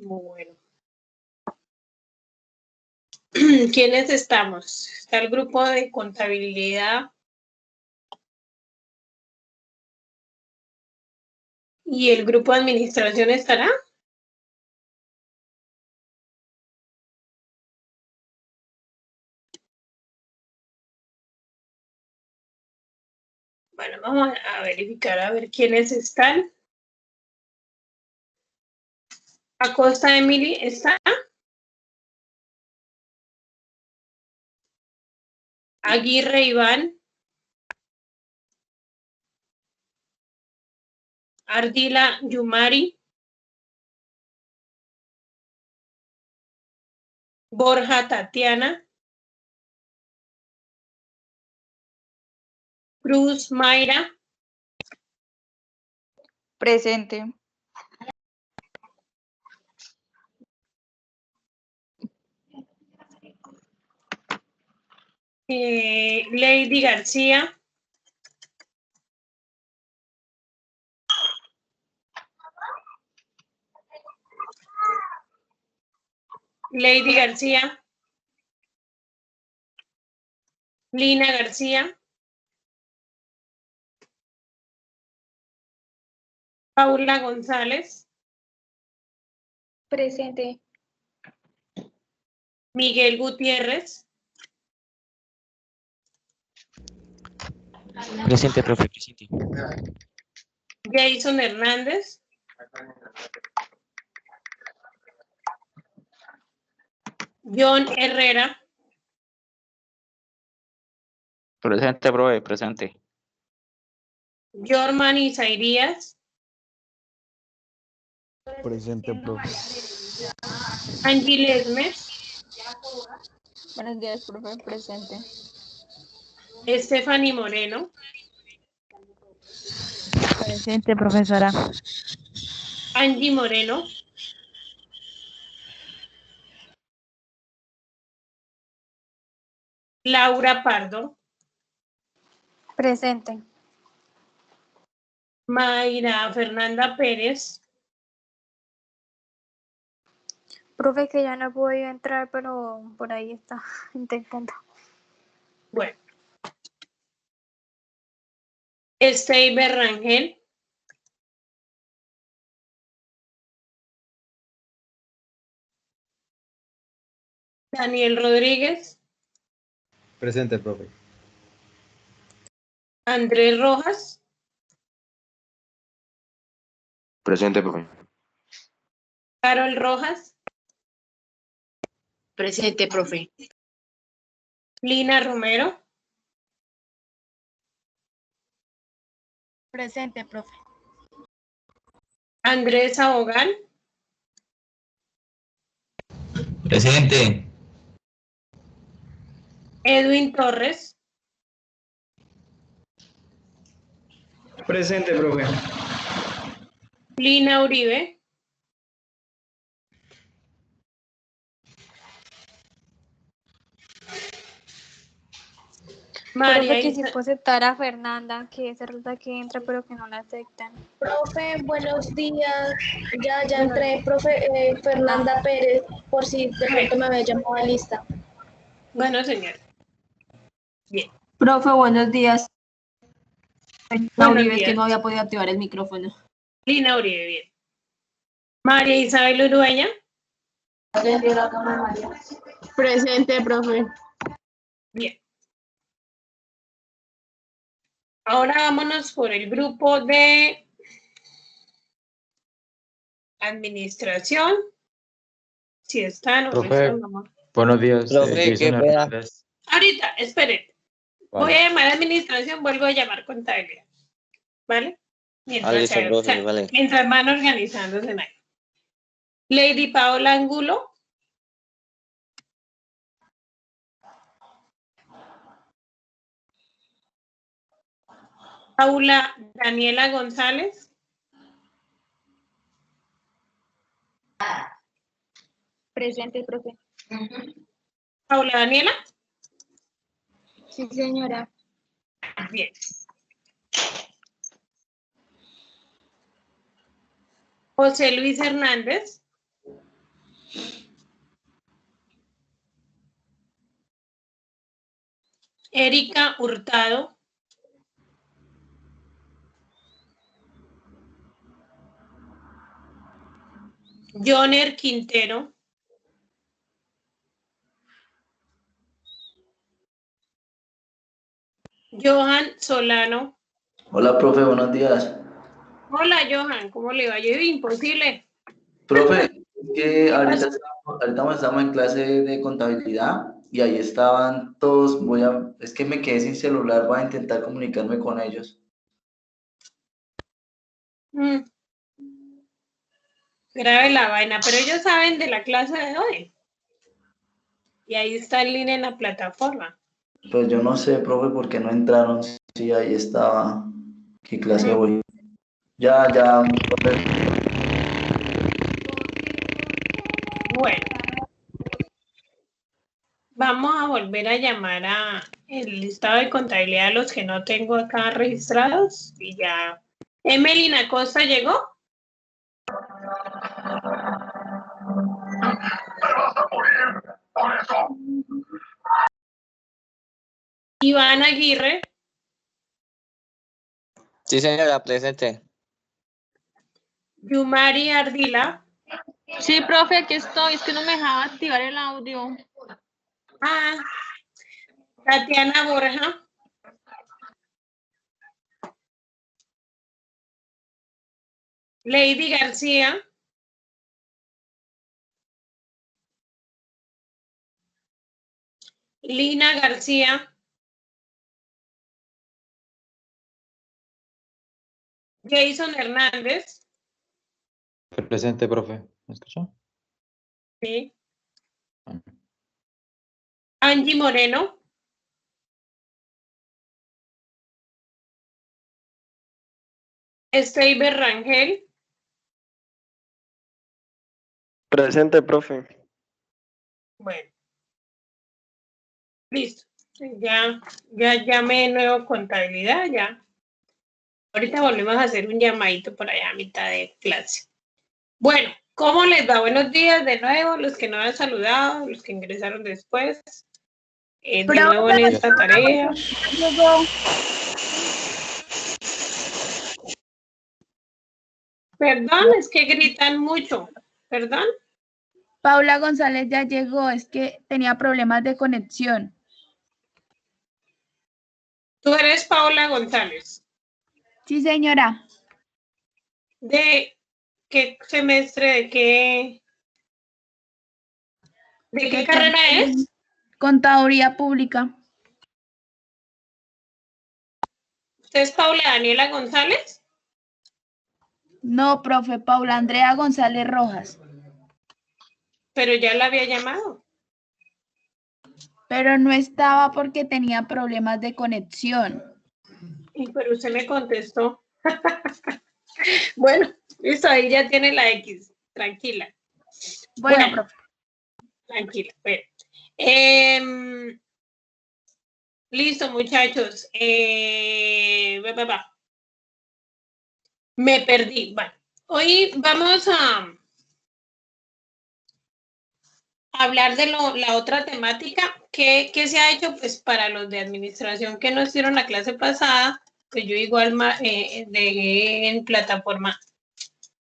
Bueno. ¿Quiénes estamos? Está el grupo de contabilidad y el grupo de administración estará. Bueno, vamos a verificar a ver quiénes están. Acosta Emily está. Aguirre Iván. Ardila Yumari. Borja Tatiana. Cruz Mayra. Presente. Lady García. Lady García. Lina García. Paula González. Presente. Miguel Gutiérrez. Presente, profe, presente. Jason Hernández. John Herrera. Presente, profe, presente. Jorman Isairías. Presente, profe. Angie Lesmer. Buenos días, profe. Presente. Stephanie Moreno. Presente, profesora. Angie Moreno. Laura Pardo. Presente. Mayra Fernanda Pérez. Profe, que ya no he podido entrar, pero por ahí está intentando. Bueno. Esteiber Rangel. Daniel Rodríguez. Presente, profe. Andrés Rojas. Presente, profe. Carol Rojas. Presente, profe. Lina Romero. Presente, profe. Andrés Abogal. Presente. Edwin Torres. Presente, profe. Lina Uribe. Profe, María que si Isa- puedo aceptar a Fernanda, que es ruta que entra, pero que no la aceptan. Profe, buenos días. Ya entré, profe Fernanda Pérez, por si de pronto me había llamado a lista. Bueno, señor. Bien. Profe, buenos días. Buenos Uribe, es días. que no había podido activar el micrófono. Lina Uribe, bien. María Isabel Urueña. Presente, profe. Bien. Ahora vámonos por el grupo de administración. Si están, Profe. vamos. Buenos días, Profe, Jason qué pena. Hernández. Ahorita, esperen. Voy Vale. a llamar a administración, vuelvo a llamar contabilidad. ¿Vale? Mientras, Listo, profe, vale. mientras van organizándose en ahí. Lady Paola Angulo. Paula Daniela González. Presente, profe. Paula Daniela. Sí, señora. Bien. José Luis Hernández. Erika Hurtado. Joner Quintero. Johan Solano. Hola, profe, buenos días. Hola, Johan, ¿cómo le va? Yo imposible. Profe, es que ahorita estamos en clase de contabilidad y ahí estaban todos. Es que me quedé sin celular, voy a intentar comunicarme con ellos. Grave la vaina, pero ellos saben de la clase de hoy. Y ahí está el link en la plataforma. Pues yo no sé, profe, por qué no entraron. Sí, ahí estaba. ¿Qué clase voy? Ya. Profe. Bueno. Vamos a volver a llamar a el listado de contabilidad a los que no tengo acá registrados. Y ya. Emelina Costa llegó. Iván Aguirre. Sí, señora, presente. Yumari Ardila. Sí, profe, aquí estoy. Es que no me dejaba activar el audio. Tatiana Borja. Lady García. Lina García. Jason Hernández. Presente, profe. ¿Me escuchó? Sí. Angie Moreno. Esteiber Rangel. Presente, profe. Bueno. Listo. Ya llamé de nuevo contabilidad, ya. Ahorita volvemos a hacer un llamadito por allá a mitad de clase. Bueno, ¿cómo les va? Buenos días de nuevo, los que no han saludado, los que ingresaron después. De nuevo en esta tarea. Perdón, es que gritan mucho. Perdón. Paula González ya llegó, es que tenía problemas de conexión. Tú eres Paula González. Sí, señora. ¿De qué semestre, de qué carrera es? Contaduría pública. ¿Usted es Paula Daniela González? No, profe, Paula Andrea González Rojas. Pero ya la había llamado. Pero no estaba porque tenía problemas de conexión. Pero usted me contestó. Bueno, listo, ahí ya tiene la X. Tranquila. Bueno, profe. Tranquila. Bueno. Listo, muchachos. Me perdí. Bueno, hoy vamos a hablar de la otra temática que se ha hecho pues para los de administración que no hicieron la clase pasada, pues yo igual dejé en plataforma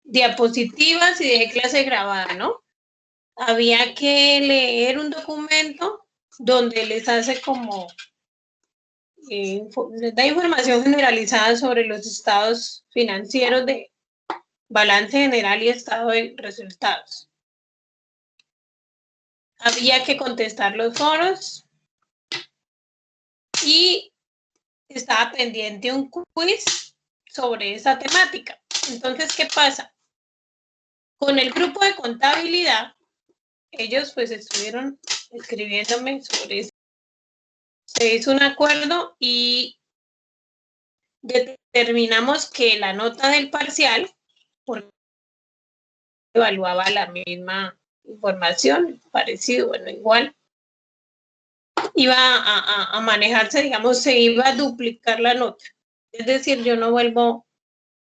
diapositivas y dejé clase grabada, ¿no? Había que leer un documento donde les hace como les da información generalizada sobre los estados financieros de balance general y estado de resultados. Había que contestar los foros y estaba pendiente un quiz sobre esa temática. Entonces, ¿qué pasa? Con el grupo de contabilidad, ellos pues estuvieron escribiéndome sobre eso. Se hizo un acuerdo y determinamos que la nota del parcial, porque evaluaba la misma información, parecido, bueno, igual, iba a manejarse, digamos, se iba a duplicar la nota. Es decir, yo no vuelvo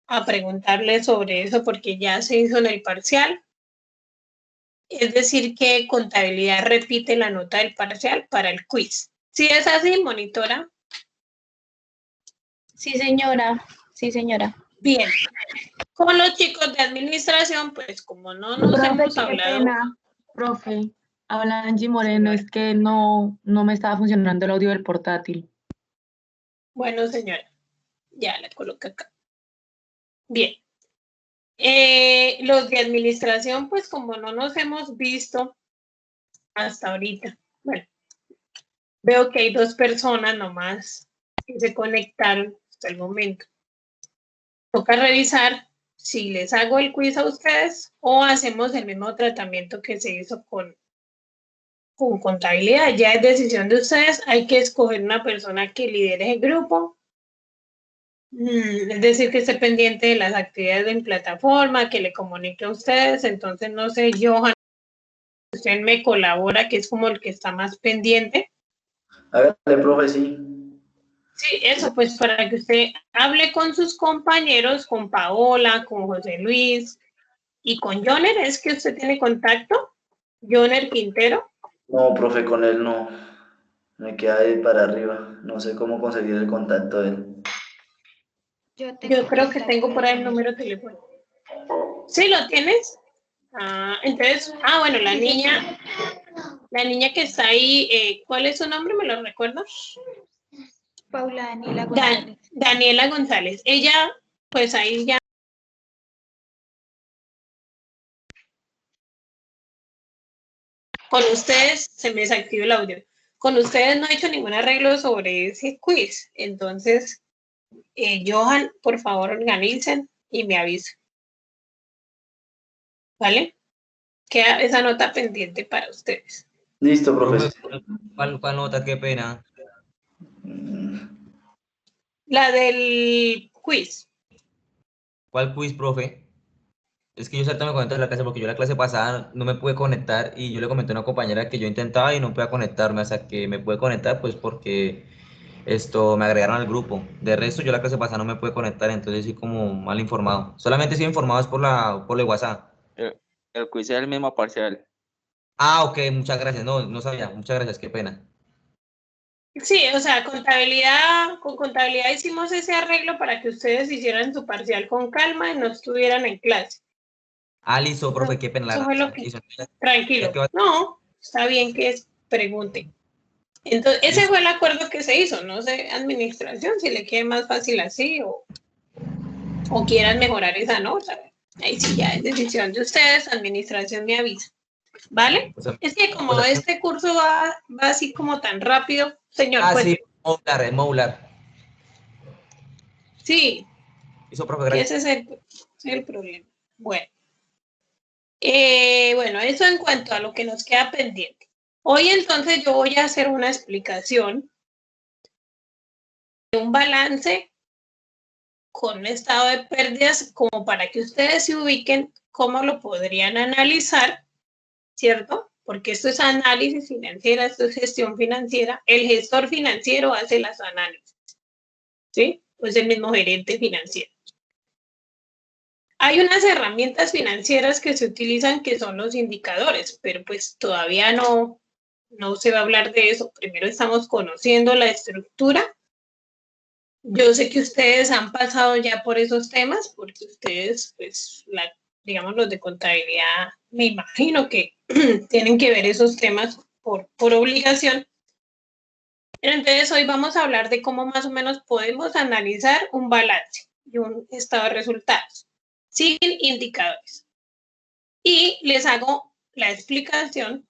a preguntarle sobre eso porque ya se hizo en el parcial. Es decir, que contabilidad repite la nota del parcial para el quiz. Si es así, monitora. Sí, señora. Sí, señora. Bien. Con los chicos de administración, pues como no nos Profe, hemos qué hablado. pena. Profe, habla Angie Moreno, es que no me estaba funcionando el audio del portátil. Bueno, señora, ya la coloqué acá. Bien. Los de administración, pues como no nos hemos visto hasta ahorita, bueno, veo que hay 2 personas nomás que se conectaron hasta el momento. Toca revisar si les hago el quiz a ustedes o hacemos el mismo tratamiento que se hizo con contabilidad. Ya es decisión de ustedes, hay que escoger una persona que lidere el grupo. Es decir, que esté pendiente de las actividades en plataforma, que le comunique a ustedes. Entonces, no sé, Johan, usted me colabora, que es como el que está más pendiente. Hágale, profe, sí. Sí, eso, pues para que usted hable con sus compañeros, con Paola, con José Luis y con Joner. ¿Es que usted tiene contacto? Joner Quintero. No, profe, con él no. Me queda ahí para arriba. No sé cómo conseguir el contacto de él. Yo tengo Yo creo que contacto tengo por ahí el con él. número telefónico. ¿Sí lo tienes? Entonces, bueno, la niña que está ahí, ¿cuál es su nombre? ¿Me lo recuerdas? Paula Daniela González. Daniela González. Ella, pues ahí ya. Con ustedes, se me desactivó el audio. Con ustedes no he hecho ningún arreglo sobre ese quiz. Entonces, Johan, por favor, organicen y me avisen. ¿Vale? Queda esa nota pendiente para ustedes. Listo, profe. ¿Cuál nota? Qué pena. La del quiz. ¿Cuál quiz, profe? Es que yo ahorita me conecto a la clase porque yo la clase pasada no me pude conectar y yo le comenté a una compañera que yo intentaba y no podía conectarme, o sea que me pude conectar pues porque me agregaron al grupo. De resto yo la clase pasada no me pude conectar, entonces sí como mal informado. Solamente estoy informado es por el WhatsApp. El quiz es el mismo parcial. Ah, ok, muchas gracias. No sabía, muchas gracias, qué pena. Sí, o sea, con contabilidad hicimos ese arreglo para que ustedes hicieran su parcial con calma y no estuvieran en clase. Ah, listo, profe, qué pena. Eso fue lo que... Listo. Tranquilo. No, está bien que pregunte. Entonces, ese fue el acuerdo que se hizo, no sé, administración, si le quede más fácil así o quieran mejorar esa nota. Ahí sí ya es decisión de ustedes, administración me avisa. ¿Vale? O sea, es que como este curso va así como tan rápido, señor. Pues, sí, modular. Sí. Eso, profe, gracias. Ese es el problema. Bueno. Bueno, eso en cuanto a lo que nos queda pendiente. Hoy entonces yo voy a hacer una explicación de un balance con un estado de pérdidas como para que ustedes se ubiquen cómo lo podrían analizar, ¿cierto? Porque esto es análisis financiero, esto es gestión financiera. El gestor financiero hace las análisis, ¿sí? Pues el mismo gerente financiero. Hay unas herramientas financieras que se utilizan que son los indicadores, pero pues todavía no se va a hablar de eso. Primero estamos conociendo la estructura. Yo sé que ustedes han pasado ya por esos temas, porque ustedes, pues, digamos, los de contabilidad, me imagino que tienen que ver esos temas por obligación. Pero entonces hoy vamos a hablar de cómo más o menos podemos analizar un balance y un estado de resultados sin indicadores. Y les hago la explicación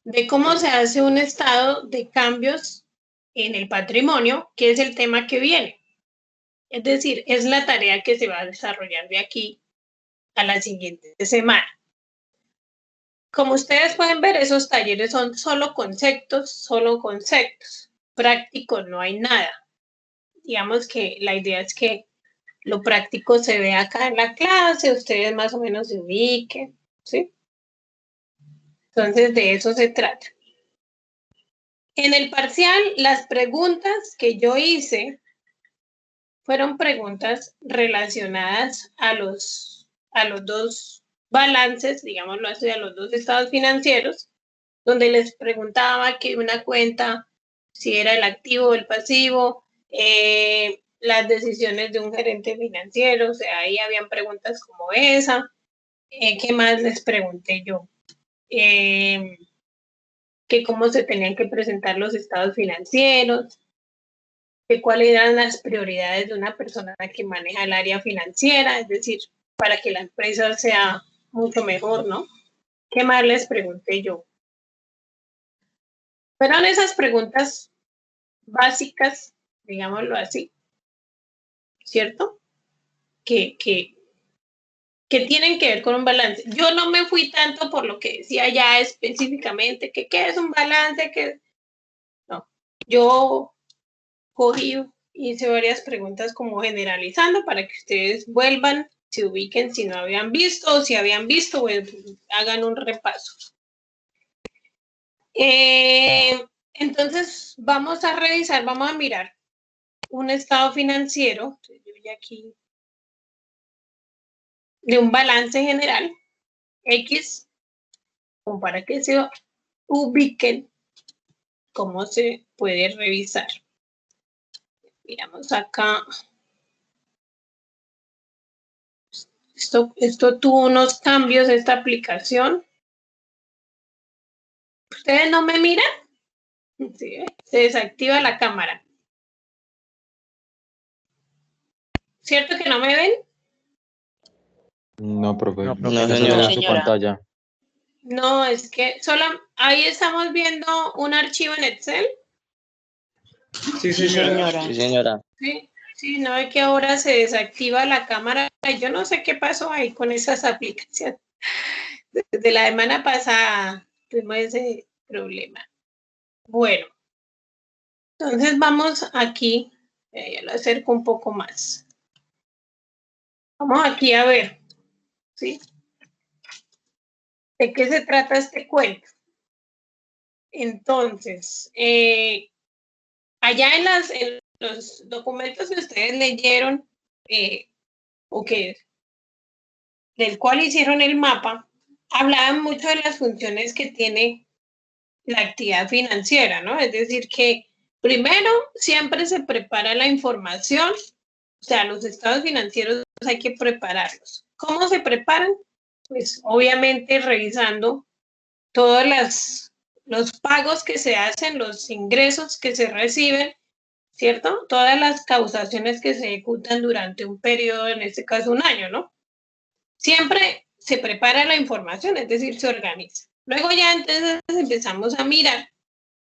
de cómo se hace un estado de cambios en el patrimonio, que es el tema que viene. Es decir, es la tarea que se va a desarrollar de aquí a la siguiente semana. Como ustedes pueden ver, esos talleres son solo conceptos. Práctico no hay nada. Digamos que la idea es que lo práctico se ve acá en la clase, ustedes más o menos se ubiquen, ¿sí? Entonces, de eso se trata. En el parcial, las preguntas que yo hice fueron preguntas relacionadas a los 2 balances, digámoslo así, a los 2 estados financieros, donde les preguntaba que una cuenta, si era el activo o el pasivo, las decisiones de un gerente financiero, o sea, ahí habían preguntas como esa. ¿Qué más les pregunté yo? Que cómo se tenían que presentar los estados financieros, que cuáles eran las prioridades de una persona que maneja el área financiera, es decir, para que la empresa sea mucho mejor, ¿no? ¿Qué más les pregunté yo? Fueron esas preguntas básicas, digámoslo así, ¿cierto? Que tienen que ver con un balance. Yo no me fui tanto por lo que decía ya específicamente, que qué es un balance, que no. Yo cogí, hice varias preguntas como generalizando para que ustedes vuelvan, se ubiquen si no habían visto, o si habían visto, pues, hagan un repaso. Entonces, vamos a revisar, vamos a mirar un estado financiero. Yo ya aquí de un balance general, X, como para que se ubiquen cómo se puede revisar. Miramos acá. Esto tuvo unos cambios, esta aplicación. ¿Ustedes no me miran? Sí, se desactiva la cámara. ¿Cierto que no me ven? No, profe. No, No, señora. señora. No, En su pantalla. No, es que solo ahí estamos viendo un archivo en Excel. Sí, señora. Sí, señora. Sí, no es que ahora se desactiva la cámara. Yo no sé qué pasó ahí con esas aplicaciones. Desde la semana pasada tuvimos ese problema. Bueno, entonces vamos aquí. Ya lo acerco un poco más. Vamos aquí a ver, ¿sí? ¿De qué se trata este cuento? Entonces, allá en los documentos que ustedes leyeron, o que del cual hicieron el mapa, hablaban mucho de las funciones que tiene la actividad financiera, ¿no? Es decir, que primero siempre se prepara la información, o sea, los estados financieros hay que prepararlos. ¿Cómo se preparan? Pues obviamente revisando todos los pagos que se hacen, los ingresos que se reciben, ¿cierto? Todas las causaciones que se ejecutan durante un periodo, en este caso un año, ¿no? Siempre se prepara la información, es decir, se organiza. Luego ya entonces empezamos a mirar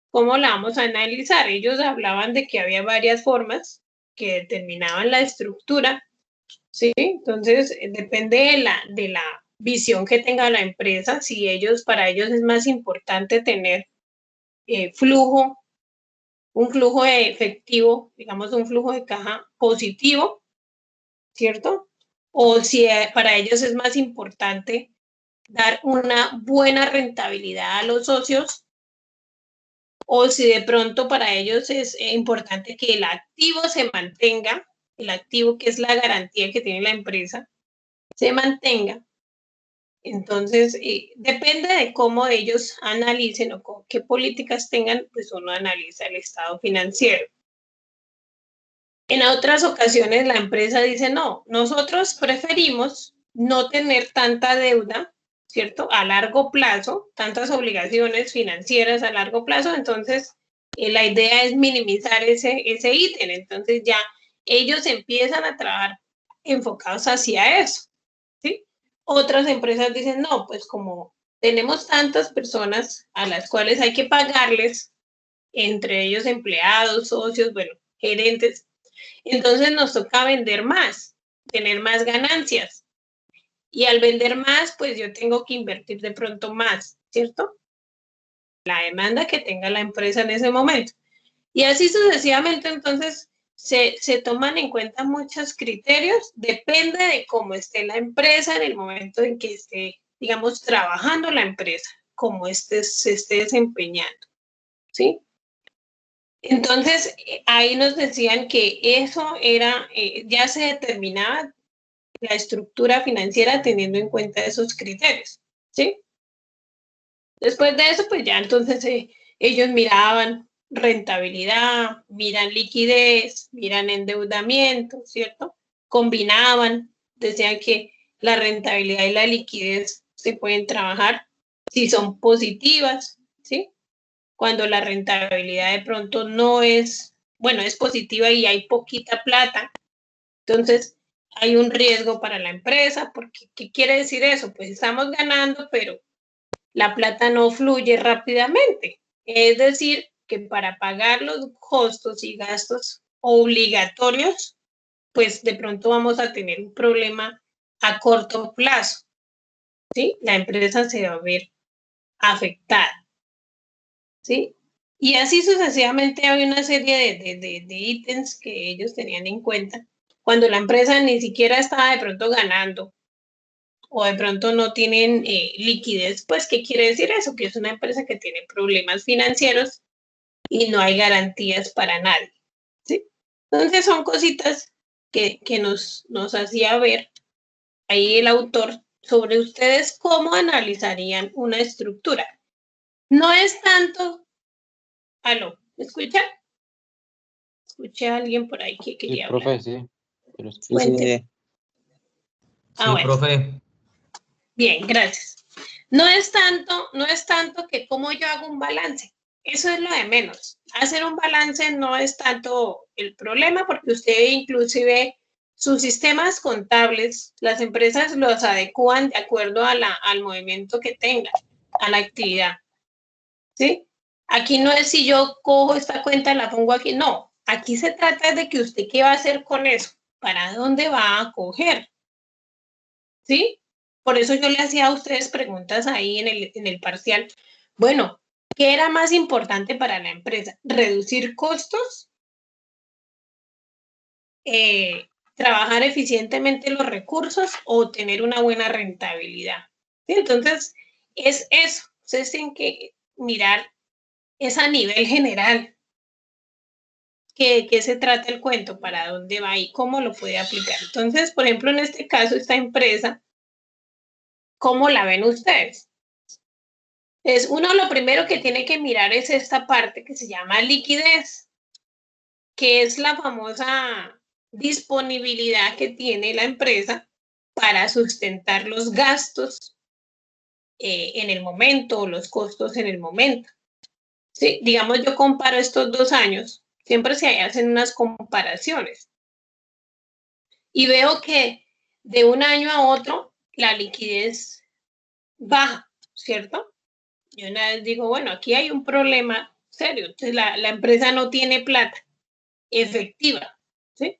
cómo la vamos a analizar. Ellos hablaban de que había varias formas que determinaban la estructura, ¿sí? Entonces, depende de la visión que tenga la empresa, si para ellos es más importante tener un flujo de efectivo, digamos un flujo de caja positivo, ¿cierto? O si para ellos es más importante dar una buena rentabilidad a los socios, o si de pronto para ellos es importante que el activo se mantenga, el activo que es la garantía que tiene la empresa, se mantenga. Entonces, depende de cómo ellos analicen o con qué políticas tengan, pues uno analiza el estado financiero. En otras ocasiones la empresa dice, no, nosotros preferimos no tener tanta deuda, ¿cierto? A largo plazo, tantas obligaciones financieras a largo plazo, entonces la idea es minimizar ese ítem, entonces ya ellos empiezan a trabajar enfocados hacia eso, ¿sí? Otras empresas dicen, no, pues como tenemos tantas personas a las cuales hay que pagarles, entre ellos empleados, socios, bueno, gerentes, entonces nos toca vender más, tener más ganancias. Y al vender más, pues yo tengo que invertir de pronto más, ¿cierto? La demanda que tenga la empresa en ese momento. Y así sucesivamente, entonces, se toman en cuenta muchos criterios, depende de cómo esté la empresa en el momento en que esté, digamos, trabajando la empresa, cómo se esté desempeñando, ¿sí? Entonces, ahí nos decían que eso era, ya se determinaba la estructura financiera teniendo en cuenta esos criterios, ¿sí? Después de eso, pues ya entonces ellos miraban rentabilidad, miran liquidez, miran endeudamiento, ¿cierto? Combinaban, decían que la rentabilidad y la liquidez se pueden trabajar si son positivas, ¿sí? Cuando la rentabilidad de pronto no es, bueno, es positiva y hay poquita plata, entonces hay un riesgo para la empresa, porque ¿qué quiere decir eso? Pues estamos ganando, pero la plata no fluye rápidamente. Es decir, que para pagar los costos y gastos obligatorios, pues de pronto vamos a tener un problema a corto plazo, ¿sí? La empresa se va a ver afectada, ¿sí? Y así sucesivamente hay una serie de ítems que ellos tenían en cuenta cuando la empresa ni siquiera estaba de pronto ganando o de pronto no tienen liquidez. Pues, ¿qué quiere decir eso? Que es una empresa que tiene problemas financieros y no hay garantías para nadie, ¿sí? Entonces son cositas que nos hacía ver ahí el autor sobre ustedes cómo analizarían una estructura. No es tanto... ¿Aló? ¿Me escuchan? Escuché a alguien por ahí que quería hablar. profe, sí. Cuénteme. Sí, Bueno. profe. Bien, gracias. No es tanto que cómo yo hago un balance. Eso es lo de menos. Hacer un balance no es tanto el problema, porque usted inclusive sus sistemas contables, las empresas los adecúan de acuerdo a al movimiento que tengan, a la actividad. ¿Sí? Aquí no es si yo cojo esta cuenta y la pongo aquí, no. Aquí se trata de que usted qué va a hacer con eso, para dónde va a coger. ¿Sí? Por eso yo le hacía a ustedes preguntas ahí en el parcial. Bueno, ¿qué era más importante para la empresa? ¿Reducir costos? ¿Trabajar eficientemente los recursos o tener una buena rentabilidad? ¿Sí? Entonces, es eso. Ustedes tienen que mirar es a nivel general. ¿Qué se trata el cuento? ¿Para dónde va y cómo lo puede aplicar? Entonces, por ejemplo, en este caso, esta empresa, ¿cómo la ven ustedes? Es uno lo primero que tiene que mirar es esta parte que se llama liquidez, que es la famosa disponibilidad que tiene la empresa para sustentar los gastos en el momento o los costos en el momento. Sí, digamos, yo comparo estos 2 años, siempre se hacen unas comparaciones y veo que de un año a otro la liquidez baja, ¿cierto? Y una vez digo, bueno, aquí hay un problema serio. Entonces, la empresa no tiene plata efectiva, ¿sí?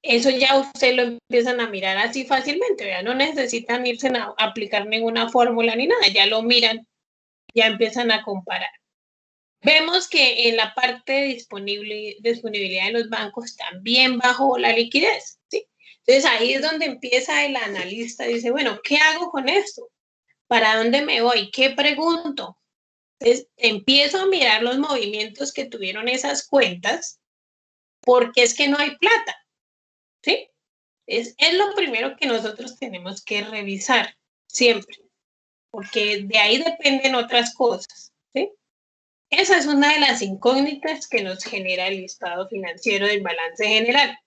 Eso ya usted lo empiezan a mirar así fácilmente, ya no necesitan irse a aplicar ninguna fórmula ni nada, ya lo miran, ya empiezan a comparar. Vemos que en la parte de disponibilidad de los bancos también bajó la liquidez, ¿sí? Entonces ahí es donde empieza el analista, dice, bueno, ¿qué hago con esto? ¿Para dónde me voy? ¿Qué pregunto? Entonces, empiezo a mirar los movimientos que tuvieron esas cuentas, porque es que no hay plata, ¿sí? Es lo primero que nosotros tenemos que revisar siempre, porque de ahí dependen otras cosas, ¿sí? Esa es una de las incógnitas que nos genera el estado financiero del balance general.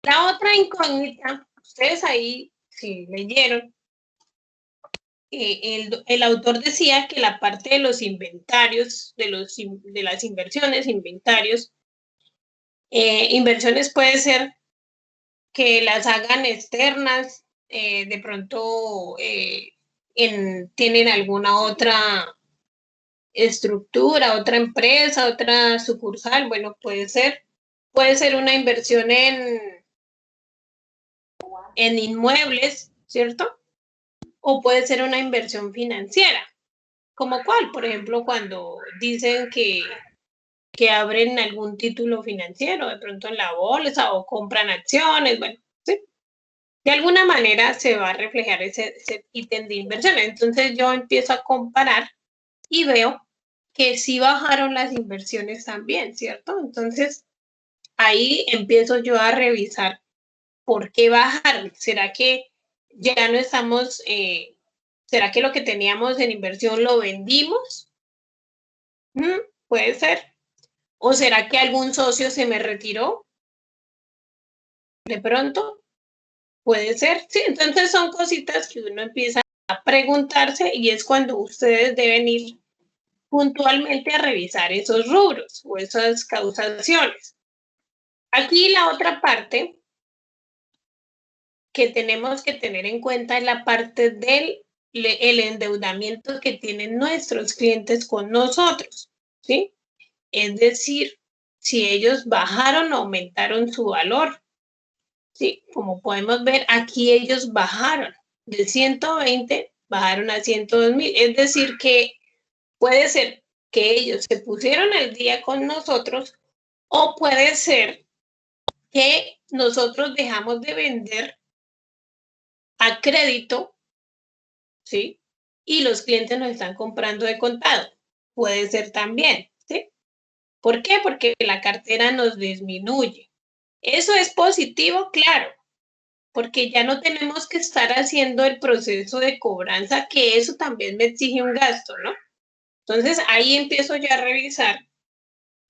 La otra incógnita, ustedes ahí, si leyeron, el autor decía que la parte de los inventarios, de las inversiones, inversiones puede ser que las hagan externas, de pronto tienen alguna otra estructura, otra empresa, otra sucursal, bueno, puede ser una inversión en inmuebles, ¿cierto? O puede ser una inversión financiera. ¿Como cuál? Por ejemplo, cuando dicen que abren algún título financiero, de pronto en la bolsa o compran acciones, bueno, ¿sí? De alguna manera se va a reflejar ese ítem de inversión. Entonces yo empiezo a comparar y veo que sí bajaron las inversiones también, ¿cierto? Entonces ahí empiezo yo a revisar por qué bajaron. ¿Será que ya no estamos ¿Será que lo que teníamos en inversión lo vendimos? Puede ser. ¿O será que algún socio se me retiró? De pronto, puede ser. Sí, entonces son cositas que uno empieza a preguntarse y es cuando ustedes deben ir puntualmente a revisar esos rubros o esas causaciones. Aquí la otra parte que tenemos que tener en cuenta es la parte del el endeudamiento que tienen nuestros clientes con nosotros, ¿sí? Es decir, si ellos bajaron o aumentaron su valor, ¿sí? Como podemos ver, aquí ellos bajaron de 120, bajaron a 102,000. Es decir, que puede ser que ellos se pusieron al día con nosotros o puede ser que nosotros dejamos de vender a crédito, ¿sí? Y los clientes nos están comprando de contado. Puede ser también, ¿sí? ¿Por qué? Porque la cartera nos disminuye. ¿Eso es positivo? Claro, porque ya no tenemos que estar haciendo el proceso de cobranza, que eso también me exige un gasto, ¿no? Entonces, ahí empiezo ya a revisar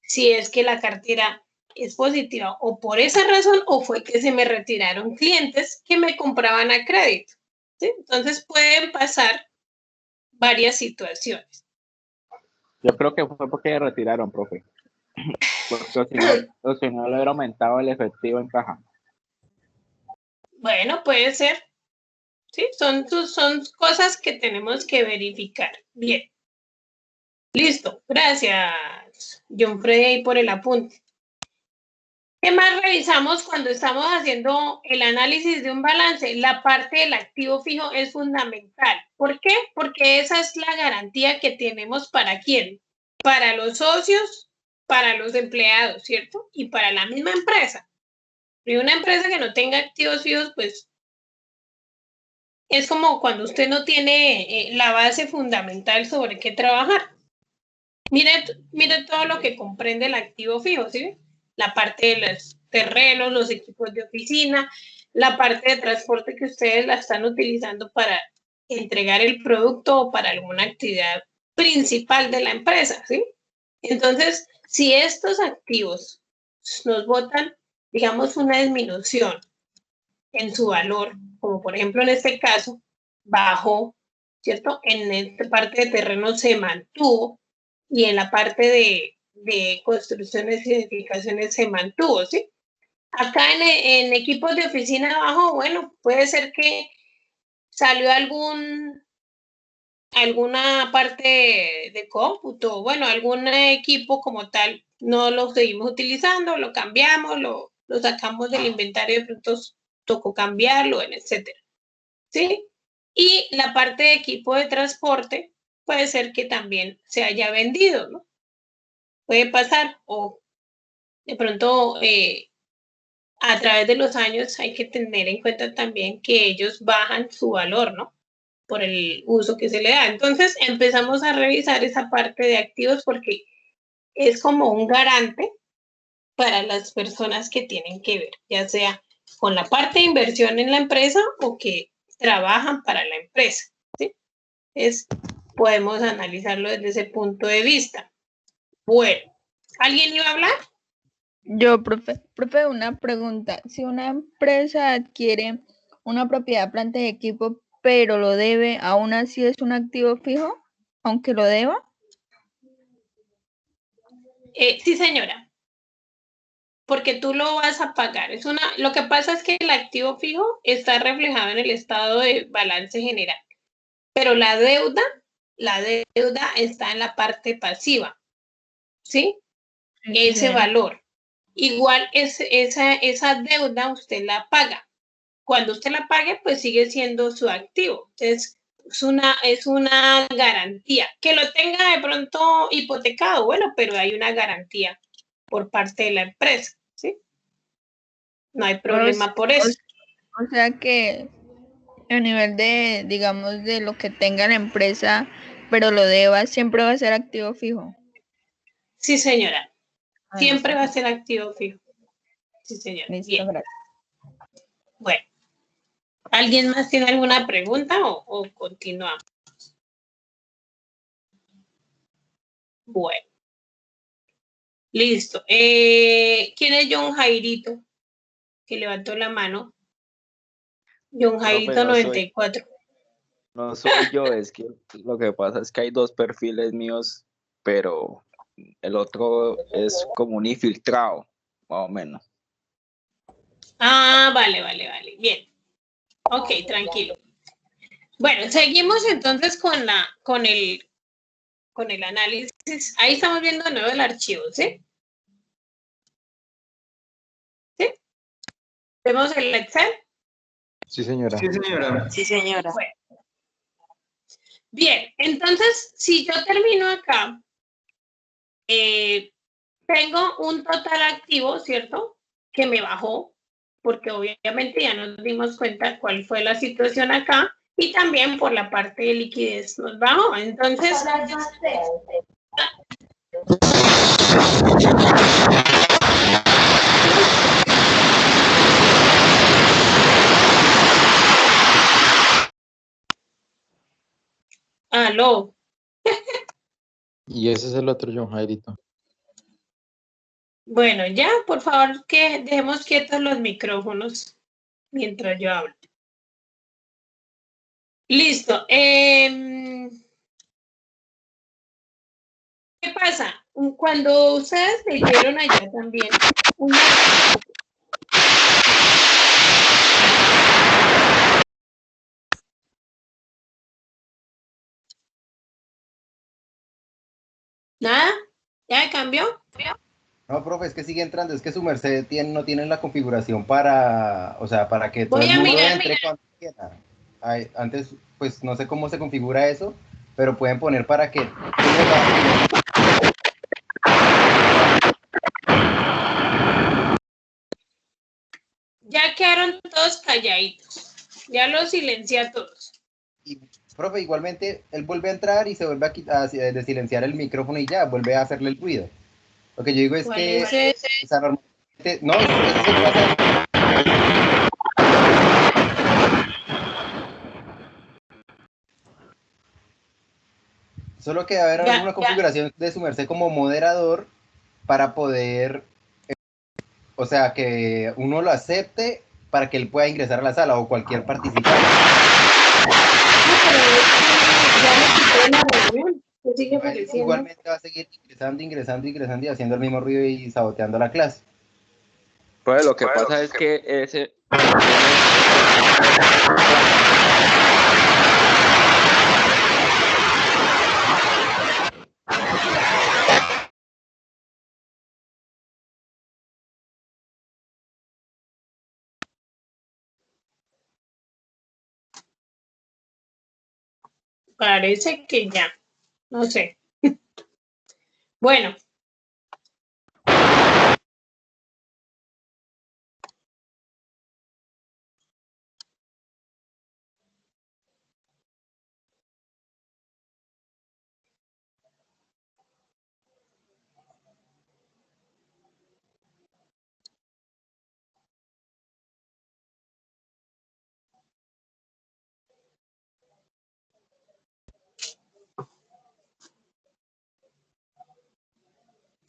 si es que la cartera es positiva o por esa razón o fue que se me retiraron clientes que me compraban a crédito, ¿sí? Entonces, pueden pasar varias situaciones. Yo creo que fue porque retiraron, profe. Porque si no le hubiera aumentado el efectivo en caja. Bueno, puede ser. Sí, son cosas que tenemos que verificar. Bien. Listo. Gracias, John Freddy, por el apunte. ¿Qué más revisamos cuando estamos haciendo el análisis de un balance? La parte del activo fijo es fundamental. ¿Por qué? Porque esa es la garantía que tenemos para quién. Para los socios, para los empleados, ¿cierto? Y para la misma empresa. Y una empresa que no tenga activos fijos, pues es como cuando usted no tiene la base fundamental sobre qué trabajar. Mire todo lo que comprende el activo fijo, ¿sí? La parte de los terrenos, los equipos de oficina, la parte de transporte que ustedes la están utilizando para entregar el producto o para alguna actividad principal de la empresa, ¿sí? Entonces, si estos activos nos botan, digamos, una disminución en su valor, como por ejemplo en este caso, bajó, ¿cierto? En esta parte de terreno se mantuvo y en la parte de construcciones y edificaciones se mantuvo, ¿sí? Acá en equipos de oficina abajo, bueno, puede ser que salió alguna parte de cómputo, bueno, algún equipo como tal, no lo seguimos utilizando, lo cambiamos, lo sacamos del inventario, de pronto tocó cambiarlo, etcétera, ¿sí? Y la parte de equipo de transporte puede ser que también se haya vendido, ¿no? Puede pasar, o de pronto a través de los años hay que tener en cuenta también que ellos bajan su valor, ¿no? Por el uso que se le da. Entonces empezamos a revisar esa parte de activos porque es como un garante para las personas que tienen que ver, ya sea con la parte de inversión en la empresa o que trabajan para la empresa, ¿sí? Podemos analizarlo desde ese punto de vista. Bueno, ¿alguien iba a hablar? Yo, profe, una pregunta. Si una empresa adquiere una propiedad, planta y equipo, pero lo debe, ¿aún así es un activo fijo, aunque lo deba? Sí, señora, porque tú lo vas a pagar. Lo que pasa es que el activo fijo está reflejado en el estado de balance general, pero la deuda está en la parte pasiva, ¿sí? Ese valor. Igual esa deuda usted la paga. Cuando usted la pague, pues sigue siendo su activo. Entonces, es una garantía. Que lo tenga de pronto hipotecado, bueno, pero hay una garantía por parte de la empresa, ¿sí? No hay problema por eso. O sea que a nivel de, digamos, de lo que tenga la empresa, pero lo deba, siempre va a ser activo fijo. Sí, señora. Siempre va a ser activo fijo. Sí, señora. Listo, bien. Gracias. Bueno. ¿Alguien más tiene alguna pregunta o continuamos? Bueno. Listo. ¿Quién es John Jairito? Que levantó la mano. John Jairito Profe, 94. no soy yo, es que lo que pasa es que hay dos perfiles míos, pero el otro es como un infiltrado, más o menos. Ah, vale. Bien. Ok, tranquilo. Bueno, seguimos entonces con el análisis. Ahí estamos viendo de nuevo el archivo, ¿sí? ¿Sí? ¿Vemos el Excel? Sí, señora. Sí, señora. Sí, señora. Bueno. Bien, entonces, si yo termino acá, tengo un total activo, ¿cierto? Que me bajó, porque obviamente ya nos dimos cuenta cuál fue la situación acá, y también por la parte de liquidez nos bajó. Entonces, aló. Y ese es el otro John Jairito. Bueno, ya, por favor, que dejemos quietos los micrófonos mientras yo hablo. Listo. ¿Qué pasa? Cuando ustedes leyeron allá también, ¿nada? ¿Ya cambió? No, profe, es que sigue entrando, es que su merced no tiene la configuración para, o sea, para que todo Voy el a mundo mirar. entre cuando quiera. Antes, pues no sé cómo se configura eso, pero pueden poner para que Ya quedaron todos calladitos. Ya los silencié a todos. profe, igualmente él vuelve a entrar y se vuelve a desilenciar el micrófono y ya, vuelve a hacerle el ruido. Lo que yo digo es ¿Cuál que, es ese? o sea, normalmente, no, eso se pasa. Solo que debe haber alguna configuración de su merced como moderador para poder, o sea, que uno lo acepte para que él pueda ingresar a la sala o cualquier participante. Igualmente va a seguir ingresando y haciendo el mismo ruido y saboteando la clase. Pues lo que pasa es que ese... Parece que ya. No sé. Bueno.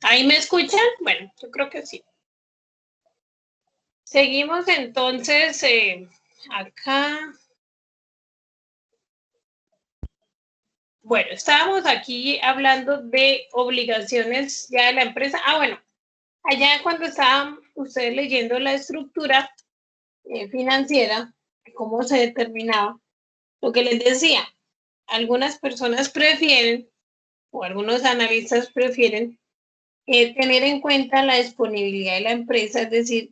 ¿Ahí me escuchan? Bueno, yo creo que sí. Seguimos entonces acá. Bueno, estábamos aquí hablando de obligaciones ya de la empresa. Ah, bueno, allá cuando estaban ustedes leyendo la estructura financiera, cómo se determinaba, lo que les decía, algunas personas prefieren, o algunos analistas prefieren, tener en cuenta la disponibilidad de la empresa, es decir,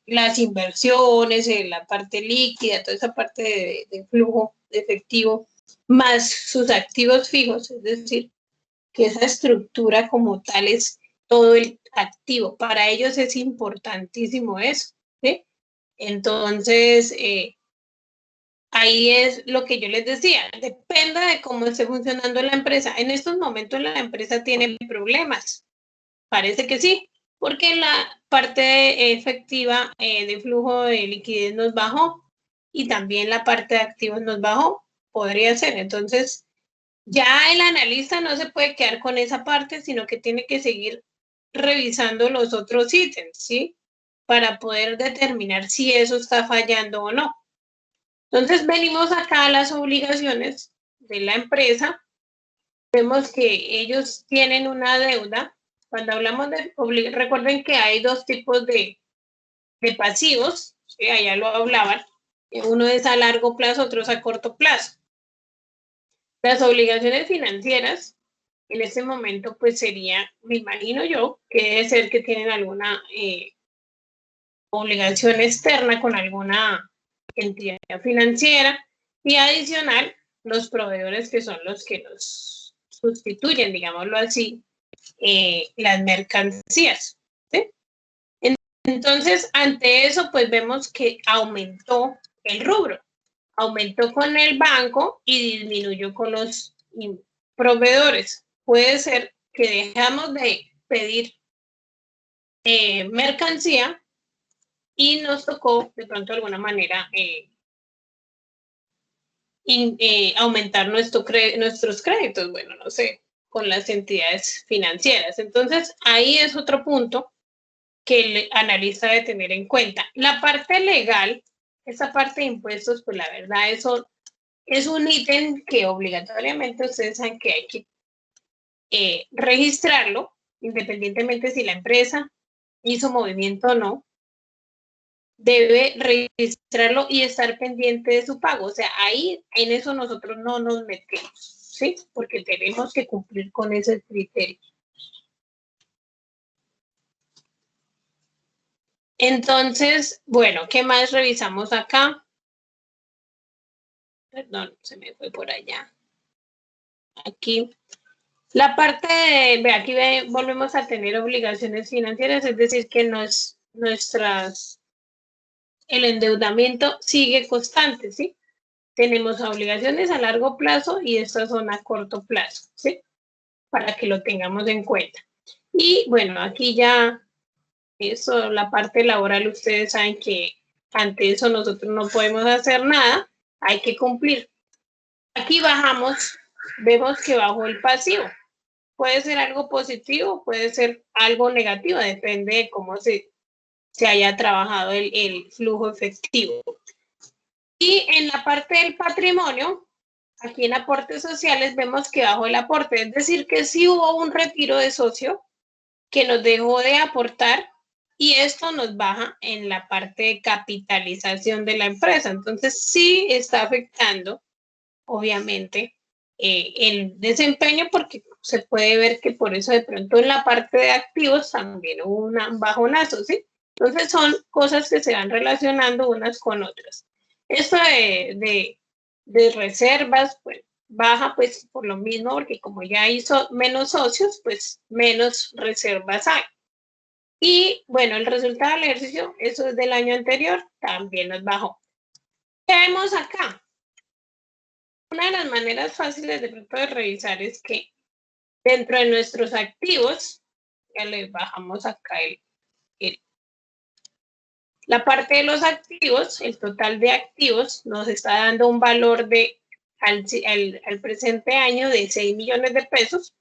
las inversiones, la parte líquida, toda esa parte de flujo de efectivo, más sus activos fijos, es decir, que esa estructura como tal es todo el activo. Para ellos es importantísimo eso, ¿sí? Entonces, ahí es lo que yo les decía, depende de cómo esté funcionando la empresa. En estos momentos la empresa tiene problemas. Parece que sí, porque la parte efectiva de flujo de liquidez nos bajó y también la parte de activos nos bajó. Podría ser. Entonces, ya el analista no se puede quedar con esa parte, sino que tiene que seguir revisando los otros ítems, ¿sí? Para poder determinar si eso está fallando o no. Entonces, venimos acá a las obligaciones de la empresa. Vemos que ellos tienen una deuda. Cuando hablamos de recuerden que hay dos tipos de pasivos, ¿sí? Allá lo hablaban. Uno es a largo plazo, otro es a corto plazo. Las obligaciones financieras, en este momento, pues sería, me imagino yo, que debe ser que tienen alguna obligación externa con alguna entidad financiera, y adicional, los proveedores que son los que nos sustituyen, digámoslo así, las mercancías, ¿sí? Entonces, ante eso, pues vemos que aumentó el rubro. Aumentó con el banco y disminuyó con los proveedores. Puede ser que dejamos de pedir mercancía y nos tocó de pronto de alguna manera aumentar nuestros créditos, bueno, no sé, con las entidades financieras. Entonces, ahí es otro punto que el analista debe tener en cuenta. La parte legal, esa parte de impuestos, pues la verdad, eso es un ítem que obligatoriamente ustedes saben que hay que registrarlo, independientemente si la empresa hizo movimiento o no, debe registrarlo y estar pendiente de su pago. O sea, ahí en eso nosotros no nos metemos, ¿sí? Porque tenemos que cumplir con ese criterio. Entonces, bueno, ¿qué más revisamos acá? Perdón, se me fue por allá. Aquí. La parte de, aquí volvemos a tener obligaciones financieras, es decir, que el endeudamiento sigue constante, ¿sí? Tenemos obligaciones a largo plazo y estas son a corto plazo, ¿sí? Para que lo tengamos en cuenta. Y bueno, aquí ya eso, la parte laboral, ustedes saben que ante eso nosotros no podemos hacer nada, hay que cumplir. Aquí bajamos, vemos que bajó el pasivo. Puede ser algo positivo, puede ser algo negativo, depende de cómo se haya trabajado el flujo efectivo. Y en la parte del patrimonio, aquí en aportes sociales vemos que bajó el aporte, es decir, que sí hubo un retiro de socio que nos dejó de aportar y esto nos baja en la parte de capitalización de la empresa. Entonces sí está afectando, obviamente, el desempeño, porque se puede ver que por eso de pronto en la parte de activos también hubo un bajonazo, ¿sí? Entonces son cosas que se van relacionando unas con otras. Esto de reservas, pues baja pues por lo mismo, porque como ya hizo menos socios, pues menos reservas hay. Y bueno, el resultado del ejercicio, eso es del año anterior, también nos bajó. ¿Qué vemos acá? Una de las maneras fáciles de pronto de revisar es que dentro de nuestros activos, ya le bajamos acá la parte de los activos, el total de activos nos está dando un valor de al presente año de 6 millones de pesos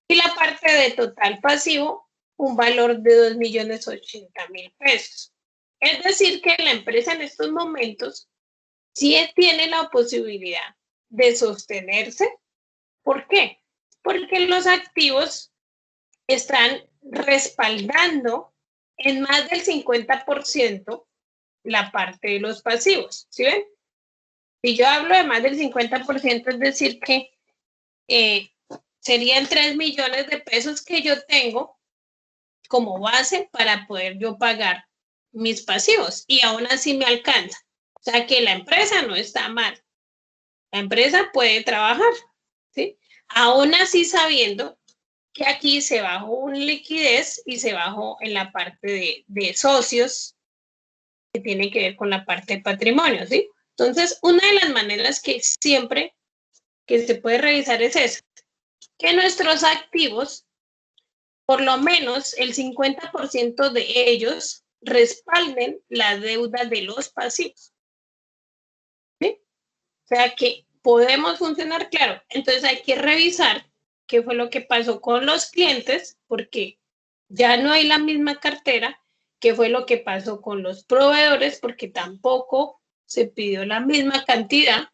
y la parte de total pasivo un valor de 2.080.000 pesos. Es decir, que la empresa en estos momentos sí tiene la posibilidad de sostenerse. ¿Por qué? Porque los activos están respaldando en más del 50% la parte de los pasivos, ¿sí ven? Si yo hablo de más del 50%, es decir que serían 3 millones de pesos que yo tengo como base para poder yo pagar mis pasivos y aún así me alcanza. O sea que la empresa no está mal. La empresa puede trabajar, ¿sí? Aún así sabiendo que aquí se bajó una liquidez y se bajó en la parte de socios que tiene que ver con la parte de patrimonio, ¿sí? Entonces, una de las maneras que siempre que se puede revisar es esa, que nuestros activos, por lo menos el 50% de ellos respalden la deuda de los pasivos. sea que podemos funcionar, claro. Entonces hay que revisar qué fue lo que pasó con los clientes, porque ya no hay la misma cartera, qué fue lo que pasó con los proveedores, porque tampoco se pidió la misma cantidad.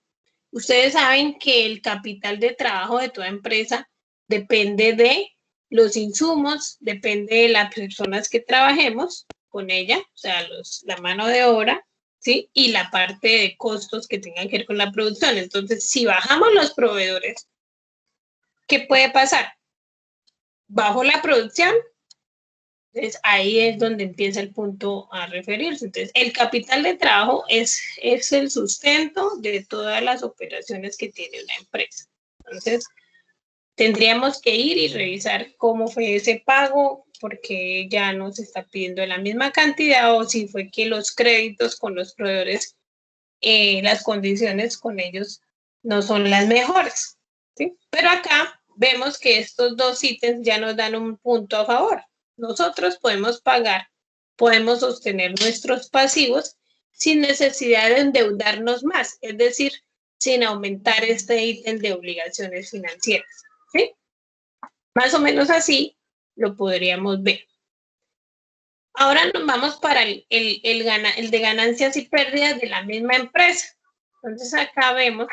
Ustedes saben que el capital de trabajo de toda empresa depende de los insumos, depende de las personas que trabajemos con ella, o sea, la mano de obra, ¿sí? Y la parte de costos que tengan que ver con la producción. Entonces, si bajamos los proveedores, ¿qué puede pasar? Bajo la producción, entonces ahí es donde empieza el punto a referirse. Entonces, el capital de trabajo es el sustento de todas las operaciones que tiene una empresa. Entonces, tendríamos que ir y revisar cómo fue ese pago, porque ya no se está pidiendo la misma cantidad, o si fue que los créditos con los proveedores, las condiciones con ellos no son las mejores, ¿sí? Pero acá vemos que estos dos ítems ya nos dan un punto a favor. Nosotros podemos pagar, podemos sostener nuestros pasivos sin necesidad de endeudarnos más, es decir, sin aumentar este ítem de obligaciones financieras, ¿sí? Más o menos así lo podríamos ver. Ahora nos vamos para el de ganancias y pérdidas de la misma empresa. Entonces acá vemos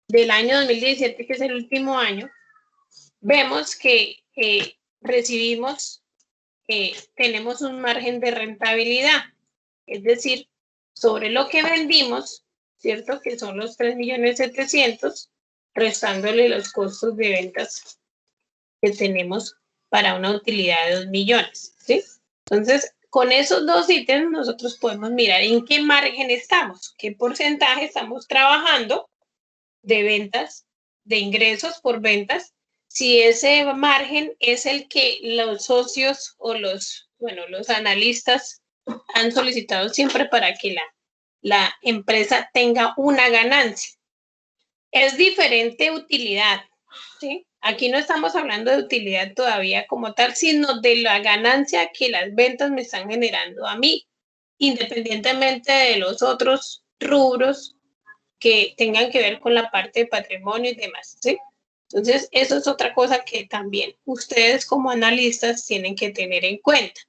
del año 2017, que es el último año, vemos que recibimos, tenemos un margen de rentabilidad, es decir, sobre lo que vendimos, ¿cierto? Que son los 3.700.000, restándole los costos de ventas que tenemos para una utilidad de 2 millones, ¿sí? Entonces, con esos dos ítems nosotros podemos mirar en qué margen estamos, qué porcentaje estamos trabajando de ventas, de ingresos por ventas, si ese margen es el que los socios o los analistas han solicitado siempre para que la empresa tenga una ganancia. Es diferente utilidad, ¿sí? Aquí no estamos hablando de utilidad todavía como tal, sino de la ganancia que las ventas me están generando a mí, independientemente de los otros rubros que tengan que ver con la parte de patrimonio y demás, ¿sí? Entonces, eso es otra cosa que también ustedes como analistas tienen que tener en cuenta.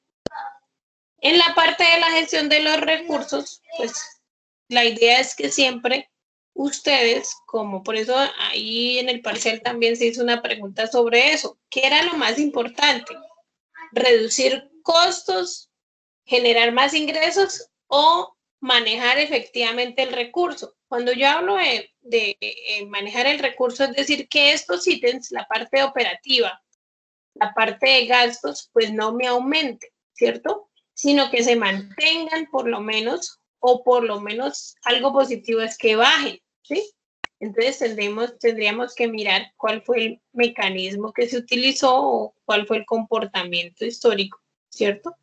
En la parte de la gestión de los recursos, pues la idea es que siempre ustedes, como por eso ahí en el parcial también se hizo una pregunta sobre eso, ¿qué era lo más importante? ¿Reducir costos, generar más ingresos o manejar efectivamente el recurso? Cuando yo hablo de manejar el recurso, es decir, que estos ítems, la parte operativa, la parte de gastos, pues no me aumente, ¿cierto? Sino que se mantengan por lo menos, o por lo menos algo positivo es que bajen, ¿sí? Entonces tendríamos que mirar cuál fue el mecanismo que se utilizó o cuál fue el comportamiento histórico, ¿cierto?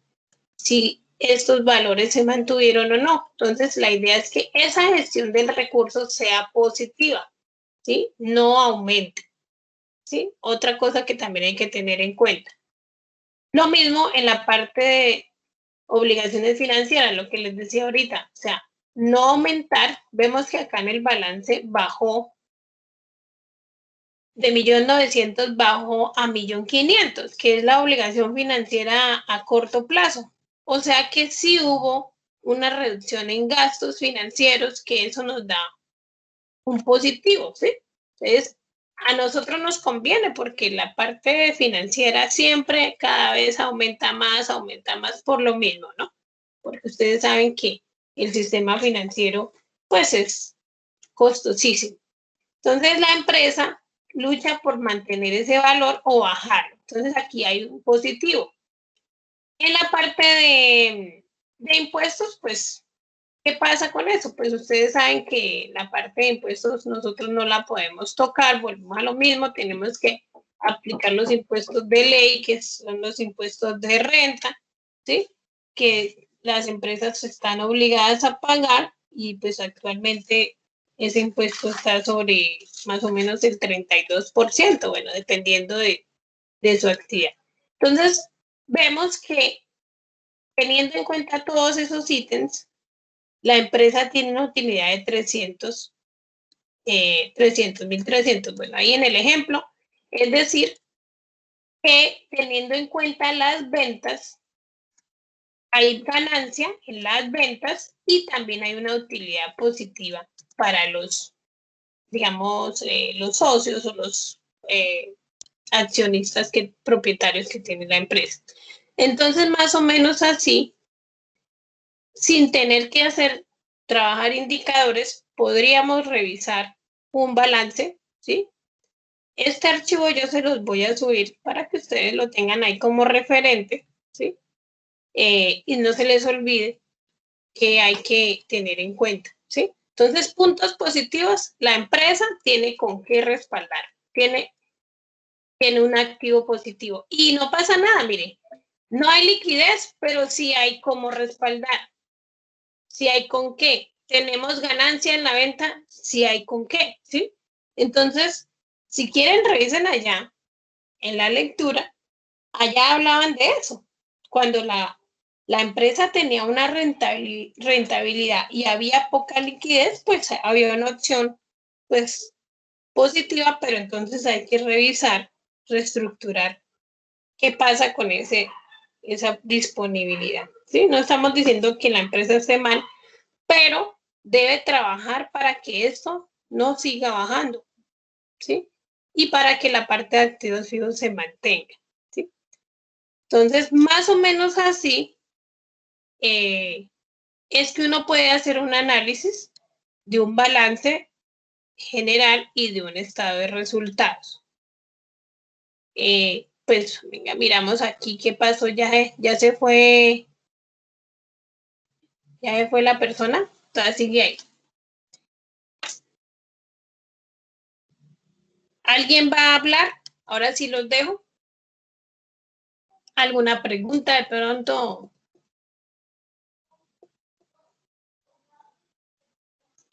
Si estos valores se mantuvieron o no. Entonces, la idea es que esa gestión del recurso sea positiva, ¿sí? No aumente, ¿sí? Otra cosa que también hay que tener en cuenta. Lo mismo en la parte de obligaciones financieras, lo que les decía ahorita, o sea, no aumentar. Vemos que acá en el balance bajó de 1.900.000, bajó a 1.500.000, que es la obligación financiera a corto plazo. O sea que sí hubo una reducción en gastos financieros, que eso nos da un positivo, ¿sí? Entonces, a nosotros nos conviene porque la parte financiera siempre cada vez aumenta más por lo mismo, ¿no? Porque ustedes saben que el sistema financiero, pues, es costosísimo. Entonces, la empresa lucha por mantener ese valor o bajarlo. Entonces, aquí hay un positivo. En la parte de impuestos, pues, ¿qué pasa con eso? Pues ustedes saben que la parte de impuestos nosotros no la podemos tocar, volvemos a lo mismo, tenemos que aplicar los impuestos de ley, que son los impuestos de renta, ¿sí? Que las empresas están obligadas a pagar, y pues actualmente ese impuesto está sobre más o menos el 32%, bueno, dependiendo de su actividad. Entonces, vemos que teniendo en cuenta todos esos ítems, la empresa tiene una utilidad de 300.300. Bueno, ahí en el ejemplo, es decir, que teniendo en cuenta las ventas, hay ganancia en las ventas y también hay una utilidad positiva para los, digamos, los socios o los accionistas, propietarios que tiene la empresa. Entonces, más o menos así, sin tener que trabajar indicadores, podríamos revisar un balance, ¿sí? Este archivo yo se los voy a subir para que ustedes lo tengan ahí como referente, ¿sí? Y no se les olvide que hay que tener en cuenta, ¿sí? Entonces, puntos positivos, la empresa tiene con qué respaldar, tiene un activo positivo. Y no pasa nada, mire, no hay liquidez, pero sí hay cómo respaldar, sí hay con qué. Tenemos ganancia en la venta, sí hay con qué, ¿sí? Entonces, si quieren, revisen allá en la lectura, allá hablaban de eso. Cuando la empresa tenía una rentabilidad y había poca liquidez, pues había una opción, pues, positiva, pero entonces hay que revisar, reestructurar qué pasa con esa disponibilidad, ¿sí? No estamos diciendo que la empresa esté mal, pero debe trabajar para que esto no siga bajando, ¿sí? Y para que la parte de activos fijos se mantenga, ¿sí? Entonces, más o menos así es que uno puede hacer un análisis de un balance general y de un estado de resultados. Pues, venga, miramos aquí qué pasó, ya se fue la persona, todavía sigue ahí. ¿Alguien va a hablar? Ahora sí los dejo. ¿Alguna pregunta de pronto?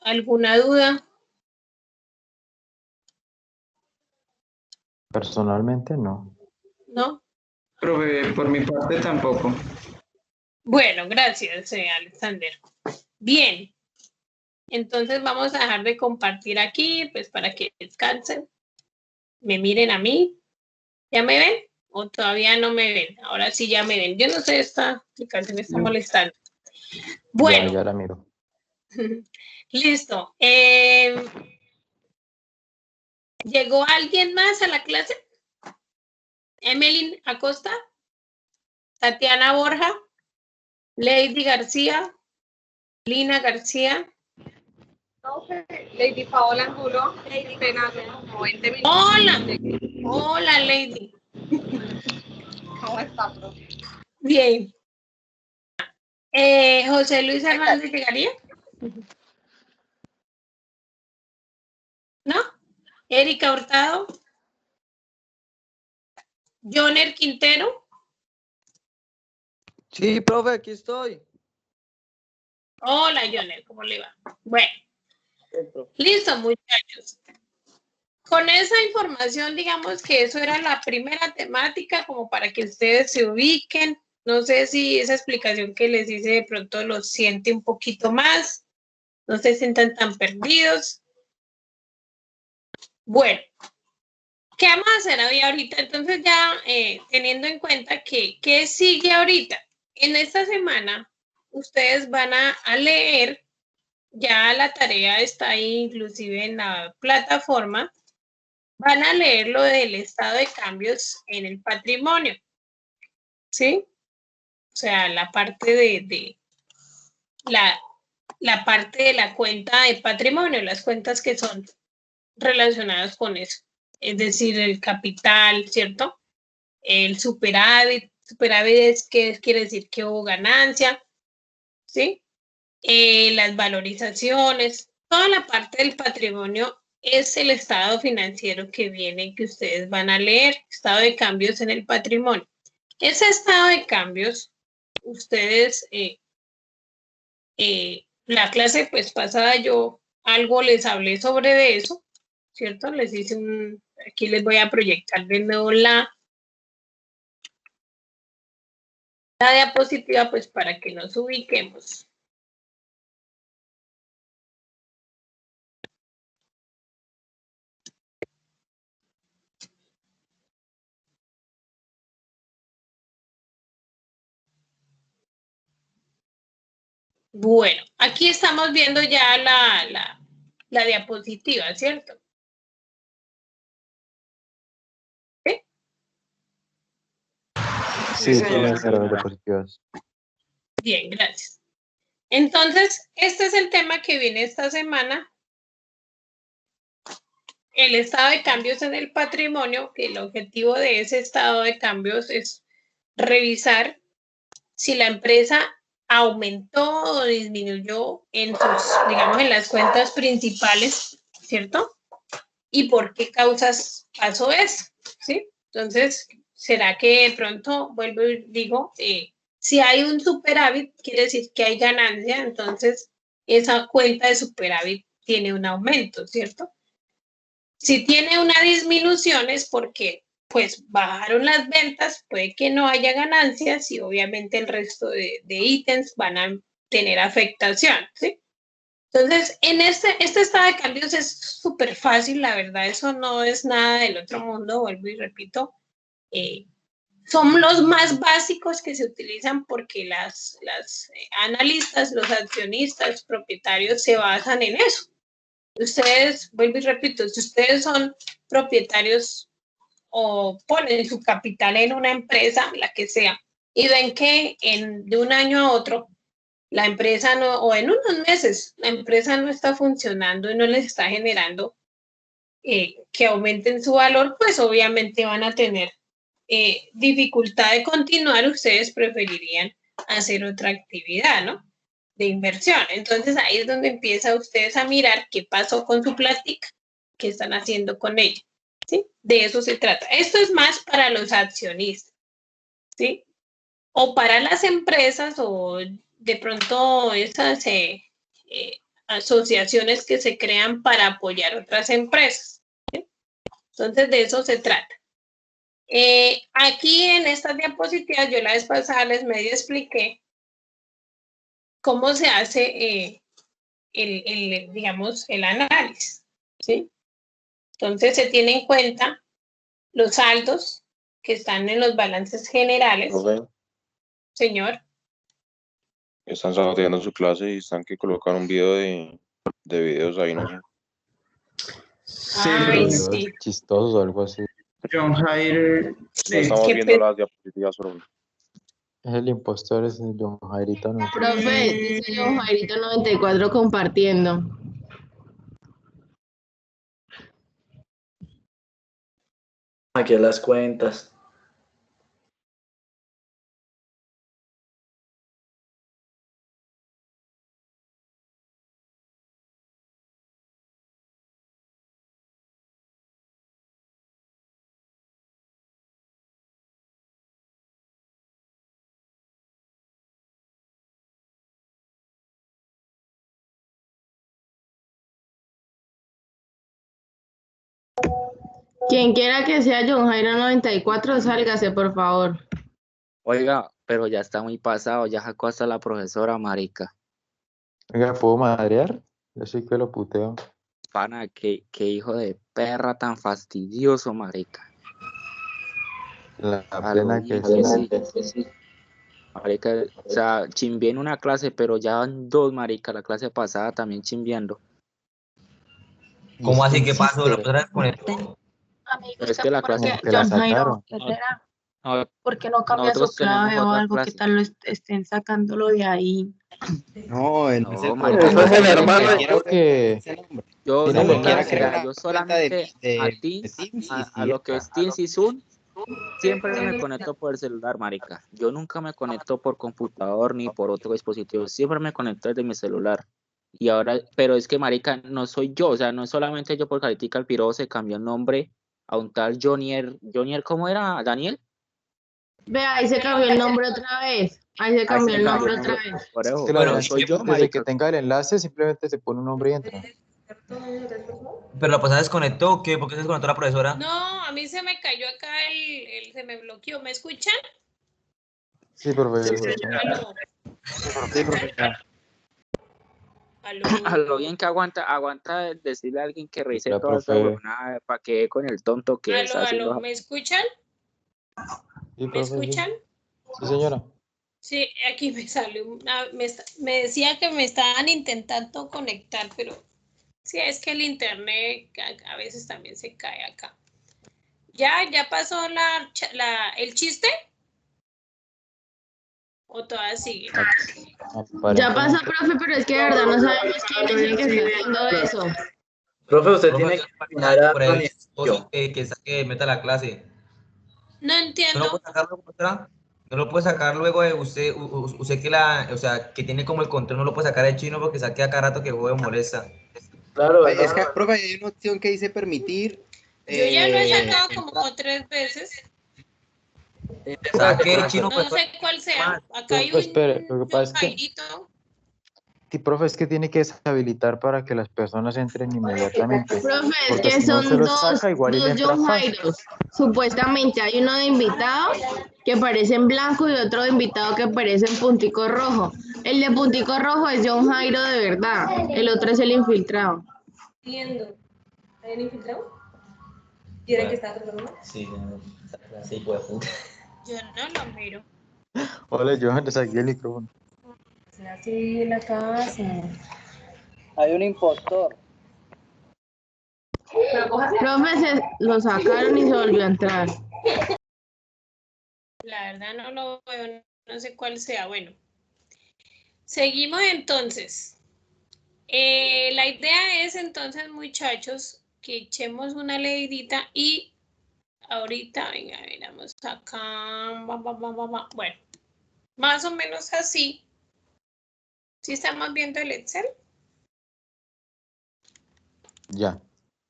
¿Alguna duda? Personalmente no. ¿No? Profe, por mi parte tampoco. Bueno, gracias, Alexander. Bien. Entonces vamos a dejar de compartir aquí, pues para que descansen. Me miren a mí. ¿Ya me ven? ¿O todavía no me ven? Ahora sí ya me ven. Yo no sé, esta aplicación me está molestando. Bueno. Ya la miro. Listo. ¿Llegó alguien más a la clase? Emeline Acosta, Tatiana Borja, Lady García, Lina García. Lady Paola Angulo, apenas como 20 minutos. Hola, Lady. ¿Cómo está, profe? Bien. José Luis Hernández llegaría. ¿No? Erika Hurtado. Joner Quintero. Sí, profe, aquí estoy. Hola, Joner, ¿cómo le va? Bueno. Listo, muchachos. Con esa información, digamos que eso era la primera temática, como para que ustedes se ubiquen. No sé si esa explicación que les hice de pronto los siente un poquito más. No se sientan tan perdidos. Bueno, ¿qué vamos a hacer ahorita? Entonces ya teniendo en cuenta que ¿qué sigue ahorita? En esta semana ustedes van a leer, ya la tarea está ahí inclusive en la plataforma, van a leer lo del estado de cambios en el patrimonio, ¿sí? O sea, la parte de la parte de la cuenta de patrimonio, las cuentas que son relacionadas con eso. Es decir, el capital, ¿cierto? El superávit. Superávit es que quiere decir que hubo ganancia, ¿sí? Las valorizaciones, toda la parte del patrimonio es el estado financiero que viene, que ustedes van a leer, estado de cambios en el patrimonio. Ese estado de cambios, ustedes, la clase pues pasada yo algo les hablé sobre de eso, ¿cierto? Les hice aquí les voy a proyectar de nuevo la diapositiva pues para que nos ubiquemos. Bueno, aquí estamos viendo ya la diapositiva, ¿cierto? ¿Sí? Sí, sí, señora. señora, diapositivas. Bien, gracias. Entonces, este es el tema que viene esta semana. El estado de cambios en el patrimonio, que el objetivo de ese estado de cambios es revisar si la empresa aumentó o disminuyó en sus, digamos, en las cuentas principales, ¿cierto? Y por qué causas pasó eso, ¿sí? Entonces, ¿será que de pronto, vuelvo y digo, si hay un superávit, quiere decir que hay ganancia, entonces esa cuenta de superávit tiene un aumento, ¿cierto? Si tiene una disminución es porque pues bajaron las ventas, puede que no haya ganancias y obviamente el resto de ítems van a tener afectación, ¿sí? Entonces, en este estado de cambios es súper fácil, la verdad, eso no es nada del otro mundo, vuelvo y repito. Son los más básicos que se utilizan porque las analistas, los accionistas, propietarios se basan en eso. Ustedes, vuelvo y repito, si ustedes son propietarios o ponen su capital en una empresa, la que sea, y ven que de un año a otro la empresa no, o en unos meses, la empresa no está funcionando y no les está generando que aumenten su valor, pues obviamente van a tener dificultad de continuar, ustedes preferirían hacer otra actividad, ¿no? De inversión. Entonces ahí es donde empieza ustedes a mirar qué pasó con su plática, qué están haciendo con ella, ¿sí? De eso se trata. Esto es más para los accionistas, ¿sí? O para las empresas o de pronto esas asociaciones que se crean para apoyar otras empresas, ¿sí? Entonces de eso se trata. Aquí en estas diapositivas, yo la vez pasada les medio expliqué cómo se hace digamos, el análisis, ¿sí? Entonces se tiene en cuenta los saldos que están en los balances generales. Profe, Señor. están saboteando su clase y están que colocan un video de videos ahí, no sé. Ay, Videos sí. chistosos o algo así. John Jair, No estamos viendo las diapositivas, profe. Es el impostor, es el John Jairito, ¿no? Profe, dice John Jairito 94 compartiendo. Aquí las cuentas. Quien quiera que sea John Jairo 94, sálgase, por favor. Oiga, pero ya está muy pasado, ya sacó hasta la profesora, marica. Oiga, ¿puedo madrear? Yo sí que lo puteo. Pana, qué hijo de perra tan fastidioso, marica. La A plena lo que bien sí. Marica, o sea, chimbié en una clase, pero ya van dos, marica, la clase pasada también chimbiando. ¿Cómo así? ¿Qué pasó? ¿La profesora desconectó? Es que la clase... Porque, John Jairo, ¿qué será? No, ¿Por qué no cambia su nosotros tenemos clave o otra algo? ¿Qué clase. tal estén sacándolo de ahí? No, No, es el marica, problema. eso es el Cualquiera hermano. quiere que Yo tiene que nunca, quiera o sea, crear yo una cuenta solamente de a Teams, Teams y a sí, lo que es Teams y Zoom, siempre me conecto por el celular, marica. Yo nunca me conecto por computador ni por otro dispositivo, siempre me conecto desde mi celular. Y ahora, pero es que, marica, no soy yo, o sea, no es solamente yo porque ahorita el piro se cambió el nombre a un tal Jonier, ¿cómo era? ¿Daniel? Ve, ahí se cambió el nombre otra vez. Ahí se cambió el nombre otra vez. Por Es eso, que la bueno, verdad, soy yo, desde marica. que tenga el enlace, simplemente se pone un nombre y entra. ¿Pero la profesora desconectó o qué? ¿Por qué se desconectó la profesora? No, a mí se me cayó acá se me bloqueó. ¿Me escuchan? Sí, profe. Aló. Sí, profe. A lo bien que aguanta decirle a alguien que revise La toda esta profe. huevonada para que con el tonto que está haciendo. ¿Me escuchan? Sí, ¿Me profe, sí. escuchan? Sí, señora. Sí, aquí me salió me decía que me estaban intentando conectar, pero sí, es que el internet a veces también se cae acá. ¿Ya pasó el chiste? ¿O todavía sigue? Ya pasó, profe, pero es que de verdad no sabemos quién es el que está haciendo eso. Profe, usted Profe, tiene yo que terminar a por ahí planificación. que meta la clase. No ¿No entiendo. lo puede sacar luego, maestra? ¿No lo puede sacar luego de usted, usted que o sea, que tiene como el control, no lo puede sacar de chino porque saque a cada rato que juego molesta? Claro, Oye, es que, claro. profe, hay una opción que dice permitir. Yo ya lo he sacado como 3 veces. Saque el chino, No sé cuál sea. Acá hay Pues, espere, lo un que pasa es que, Jairito. sí, profe, es que tiene que deshabilitar para que las personas entren inmediatamente. Profe, es Porque que si no son se los dos saca, igual y le entra John fácil. Jairos. Supuestamente hay uno de invitado que aparece en blanco y otro de invitado que aparece en puntico rojo. El de puntico rojo es John Jairo de verdad, el otro es el infiltrado. Entiendo. ¿Hay un infiltrado? ¿Quieren que está tratando? Sí, sí, puede puta. Yo no lo miro. Hola, Johan, te saqué el micrófono. Así en la casa. Hay un impostor. Profe, lo sacaron y se volvió a entrar. La verdad no lo veo, no sé cuál sea. Bueno, seguimos entonces. La idea es entonces, muchachos, que echemos una leidita y ahorita, venga, miramos acá. Bueno, más o menos así. ¿Sí estamos viendo el Excel? Ya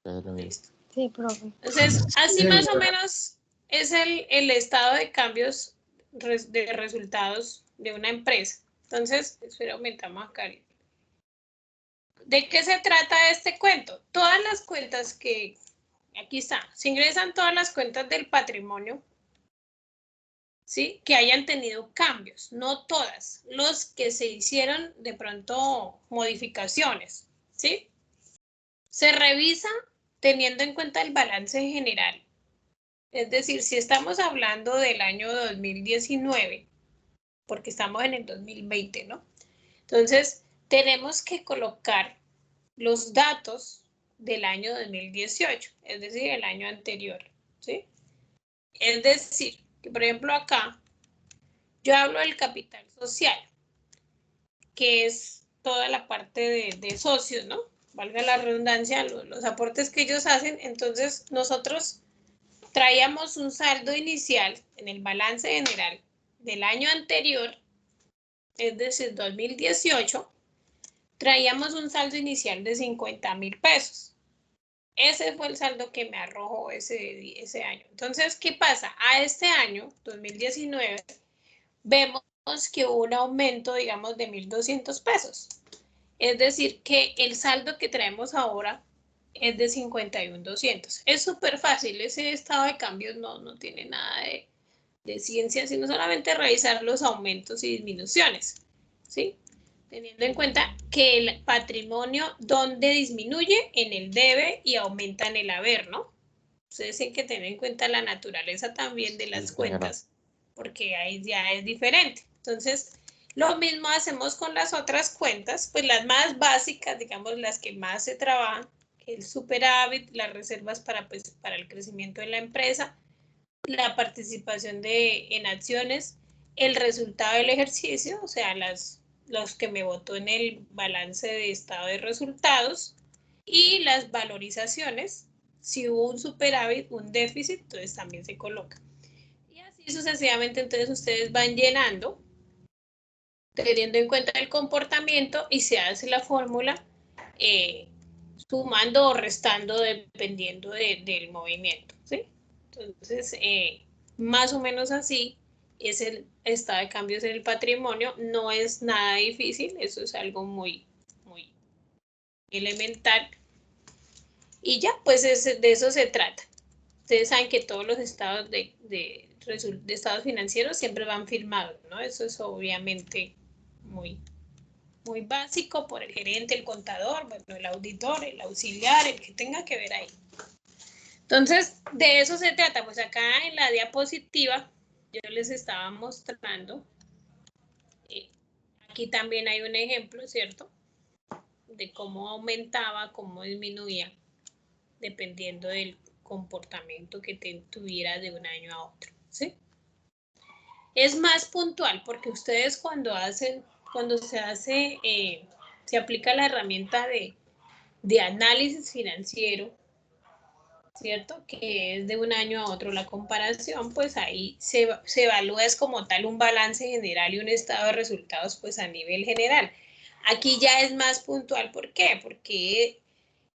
lo vi. Listo. Sí, profe. Entonces, así más o menos es el estado de cambios de resultados de una empresa. Entonces, espera, aumentamos acá. ¿De qué se trata este cuento? Todas las cuentas que, aquí está, se ingresan todas las cuentas del patrimonio, ¿sí? Que hayan tenido cambios, no todas, los que se hicieron de pronto modificaciones, ¿sí? Se revisa teniendo en cuenta el balance general. Es decir, si estamos hablando del año 2019, porque estamos en el 2020, ¿no? Entonces, tenemos que colocar los datos del año 2018, es decir, el año anterior, ¿sí? Es decir, que por ejemplo acá, yo hablo del capital social, que es toda la parte de socios, ¿no? Valga la redundancia, los aportes que ellos hacen. Entonces, nosotros traíamos un saldo inicial en el balance general del año anterior, es decir, 2018, traíamos un saldo inicial de 50,000 pesos. Ese fue el saldo que me arrojó ese año. Entonces, ¿qué pasa? A este año, 2019, vemos que hubo un aumento, digamos, de 1,200 pesos. Es decir, que el saldo que traemos ahora es de 51,200. Es súper fácil, ese estado de cambios no tiene nada de ciencia, sino solamente revisar los aumentos y disminuciones, ¿sí? Teniendo en cuenta que el patrimonio, ¿dónde disminuye? En el debe y aumenta en el haber, ¿no? Ustedes tienen que tener en cuenta la naturaleza también de las cuentas, porque ahí ya es diferente. Entonces, lo mismo hacemos con las otras cuentas, pues las más básicas, digamos, las que más se trabajan, el superávit, las reservas para el crecimiento de la empresa, la participación en acciones, el resultado del ejercicio, o sea, los que me votó en el balance de estado de resultados, y las valorizaciones. Si hubo un superávit, un déficit, entonces también se coloca. Y así sucesivamente, entonces ustedes van llenando, teniendo en cuenta el comportamiento, y se hace la fórmula sumando o restando dependiendo del movimiento, ¿sí? Entonces, más o menos así es el estado de cambios en el patrimonio. No es nada difícil, eso es algo muy, muy elemental. Y ya, pues de eso se trata. Ustedes saben que todos los estados de estados financieros siempre van firmados, ¿no? Eso es obviamente muy, muy básico por el gerente, el contador, bueno, el auditor, el auxiliar, el que tenga que ver ahí. Entonces, de eso se trata. Pues acá en la diapositiva yo les estaba mostrando Aquí también hay un ejemplo, ¿cierto? De cómo aumentaba, cómo disminuía, dependiendo del comportamiento que tuviera de un año a otro, ¿sí? Es más puntual porque ustedes cuando se aplica la herramienta de análisis financiero, ¿cierto? Que es de un año a otro la comparación, pues ahí se evalúa es como tal un balance general y un estado de resultados pues a nivel general. Aquí ya es más puntual, ¿por qué? Porque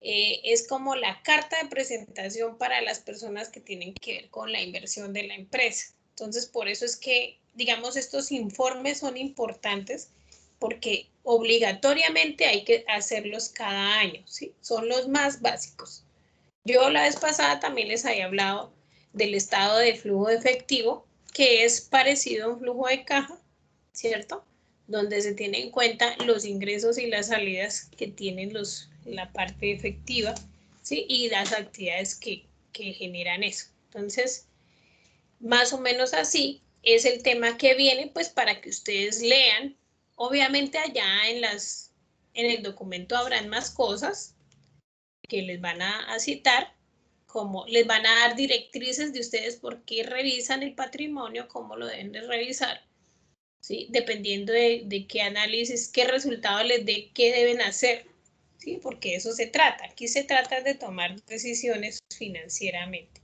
es como la carta de presentación para las personas que tienen que ver con la inversión de la empresa. Entonces, por eso es que, digamos, estos informes son importantes porque obligatoriamente hay que hacerlos cada año, ¿sí? Son los más básicos. Yo la vez pasada también les había hablado del estado de flujo de efectivo, que es parecido a un flujo de caja, ¿cierto? Donde se tienen en cuenta los ingresos y las salidas que tienen la parte efectiva, ¿sí? Y las actividades que generan eso. Entonces, más o menos así es el tema que viene, pues para que ustedes lean. Obviamente allá en el documento habrán más cosas que les van a citar, como les van a dar directrices de ustedes por qué revisan el patrimonio, cómo lo deben de revisar, ¿sí? Dependiendo de qué análisis, qué resultado les dé, qué deben hacer, ¿sí? Porque eso se trata. Aquí se trata de tomar decisiones financieramente.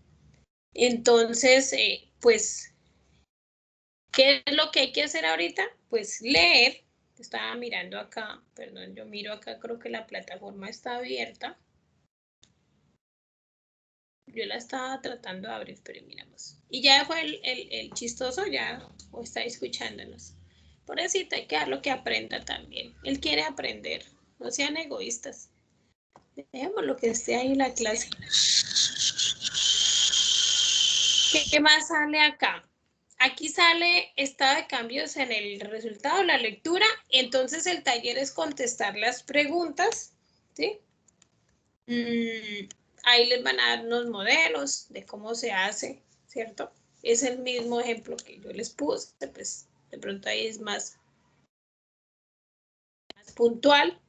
Entonces, pues, ¿qué es lo que hay que hacer ahorita? Pues leer. Estaba mirando acá, perdón, yo miro acá, creo que la plataforma está abierta. Yo la estaba tratando de abrir, pero miramos. Y ya fue el chistoso, ya, o está escuchándonos. Pobrecita, hay que dejarlo que aprenda también. Él quiere aprender, no sean egoístas. Dejemos lo que esté ahí en la clase. ¿Qué más sale acá? Aquí sale estado de cambios en el resultado de la lectura. Entonces el taller es contestar las preguntas, ¿sí? Ahí les van a dar unos modelos de cómo se hace, ¿cierto? Es el mismo ejemplo que yo les puse, pues de pronto ahí es más puntual.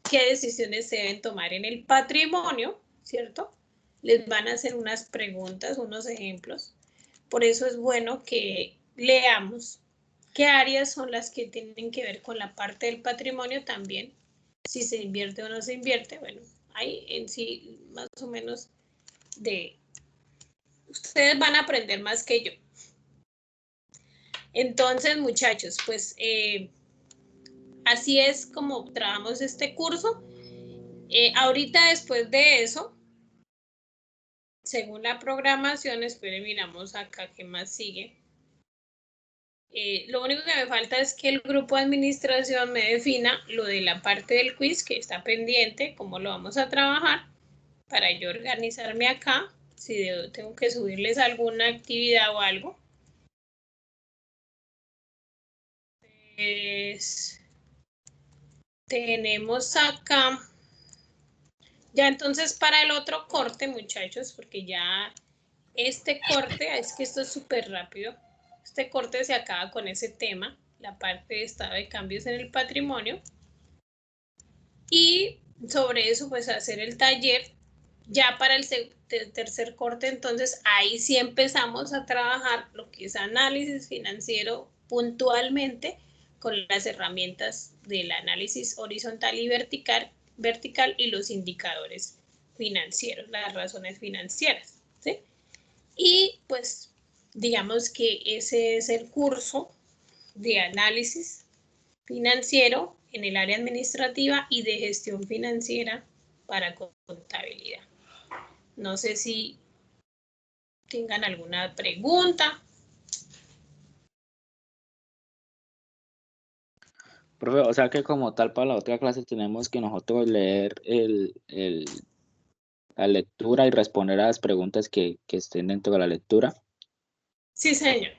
¿Qué decisiones se deben tomar en el patrimonio, ¿cierto? Les van a hacer unas preguntas, unos ejemplos. Por eso es bueno que leamos qué áreas son las que tienen que ver con la parte del patrimonio también. Si se invierte o no se invierte, bueno, hay en sí más o menos ustedes van a aprender más que yo. Entonces, muchachos, pues así es como trabajamos este curso. Ahorita después de eso, según la programación, esperen, miramos acá qué más sigue. Lo único que me falta es que el grupo de administración me defina lo de la parte del quiz que está pendiente, cómo lo vamos a trabajar, para yo organizarme acá, si tengo que subirles alguna actividad o algo. Pues, tenemos acá, ya entonces para el otro corte, muchachos, porque ya este corte, es que esto es súper rápido, este corte se acaba con ese tema, la parte de estado de cambios en el patrimonio, y sobre eso pues hacer el taller. Ya para el tercer corte, entonces ahí sí empezamos a trabajar lo que es análisis financiero puntualmente con las herramientas del análisis horizontal y vertical y los indicadores financieros, las razones financieras, ¿sí? Y pues digamos que ese es el curso de análisis financiero en el área administrativa y de gestión financiera para contabilidad. No sé si tengan alguna pregunta. Profe, o sea que como tal para la otra clase tenemos que nosotros leer la lectura y responder a las preguntas que estén dentro de la lectura. Sí, señor.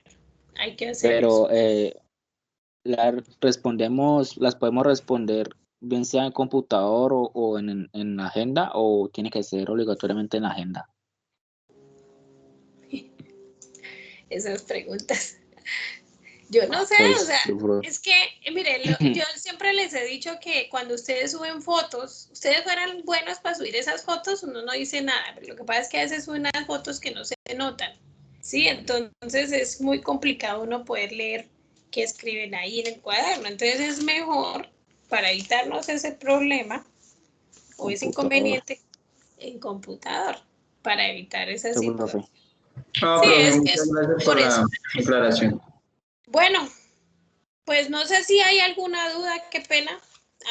Hay que hacer Pero eso. las podemos responder bien sea en computador o en agenda, o tiene que ser obligatoriamente en agenda. Esas preguntas. Yo no sé, Pues, o sea, profe. es que, mire, yo siempre les he dicho que cuando ustedes suben fotos, ustedes fueran buenos para subir esas fotos, uno no dice nada, pero lo que pasa es que a veces suben unas fotos que no se notan, ¿sí? Entonces es muy complicado uno poder leer qué escriben ahí en el cuaderno, entonces es mejor, para evitarnos ese problema o ese inconveniente, en computador, para evitar esa Sí, situación. profe. No, Sí, profe, es que muchas es gracias por por eso. la aclaración. Bueno, pues no sé si hay alguna duda, qué pena.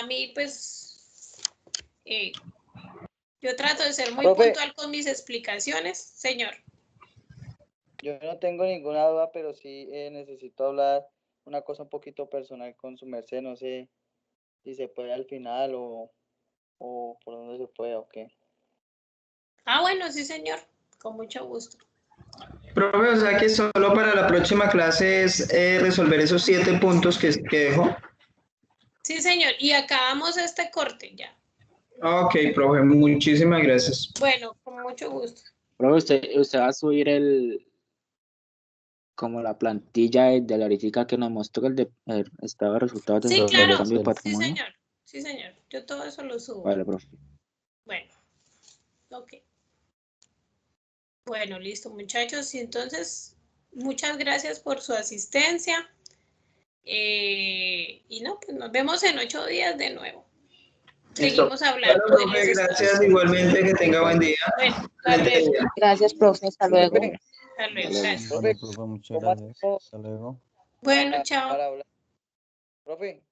A mí, pues, yo trato de ser muy Profe. puntual con mis explicaciones, señor. Yo no tengo ninguna duda, pero sí necesito hablar una cosa un poquito personal con su merced. No sé si se puede al final o por dónde se puede o qué. Ah, bueno, sí, señor, con mucho gusto. Profe, o sea que solo para la próxima clase es resolver esos 7 puntos que dejó. Sí, señor, y acabamos este corte ya. Ok, profe, muchísimas gracias. Bueno, con mucho gusto. Profe, usted va a subir como la plantilla de la ahorita que nos mostró el estado de resultados Sí, del claro, cambio de sí, patrimonio. señor, sí, señor, yo todo eso lo subo. Vale, profe. Bueno, ok. Bueno, listo, muchachos, y entonces, muchas gracias por su asistencia. Y no, pues nos vemos en 8 días de nuevo. Seguimos hablando Bueno, de profe, los gracias estados. igualmente, que tenga buen día. Bueno, hasta Excelente luego. día. Gracias, profe. Hasta luego. Hasta luego, gracias. Bueno, profe, muchas gracias. Hasta luego. Bueno, chao. Para hablar. Profe.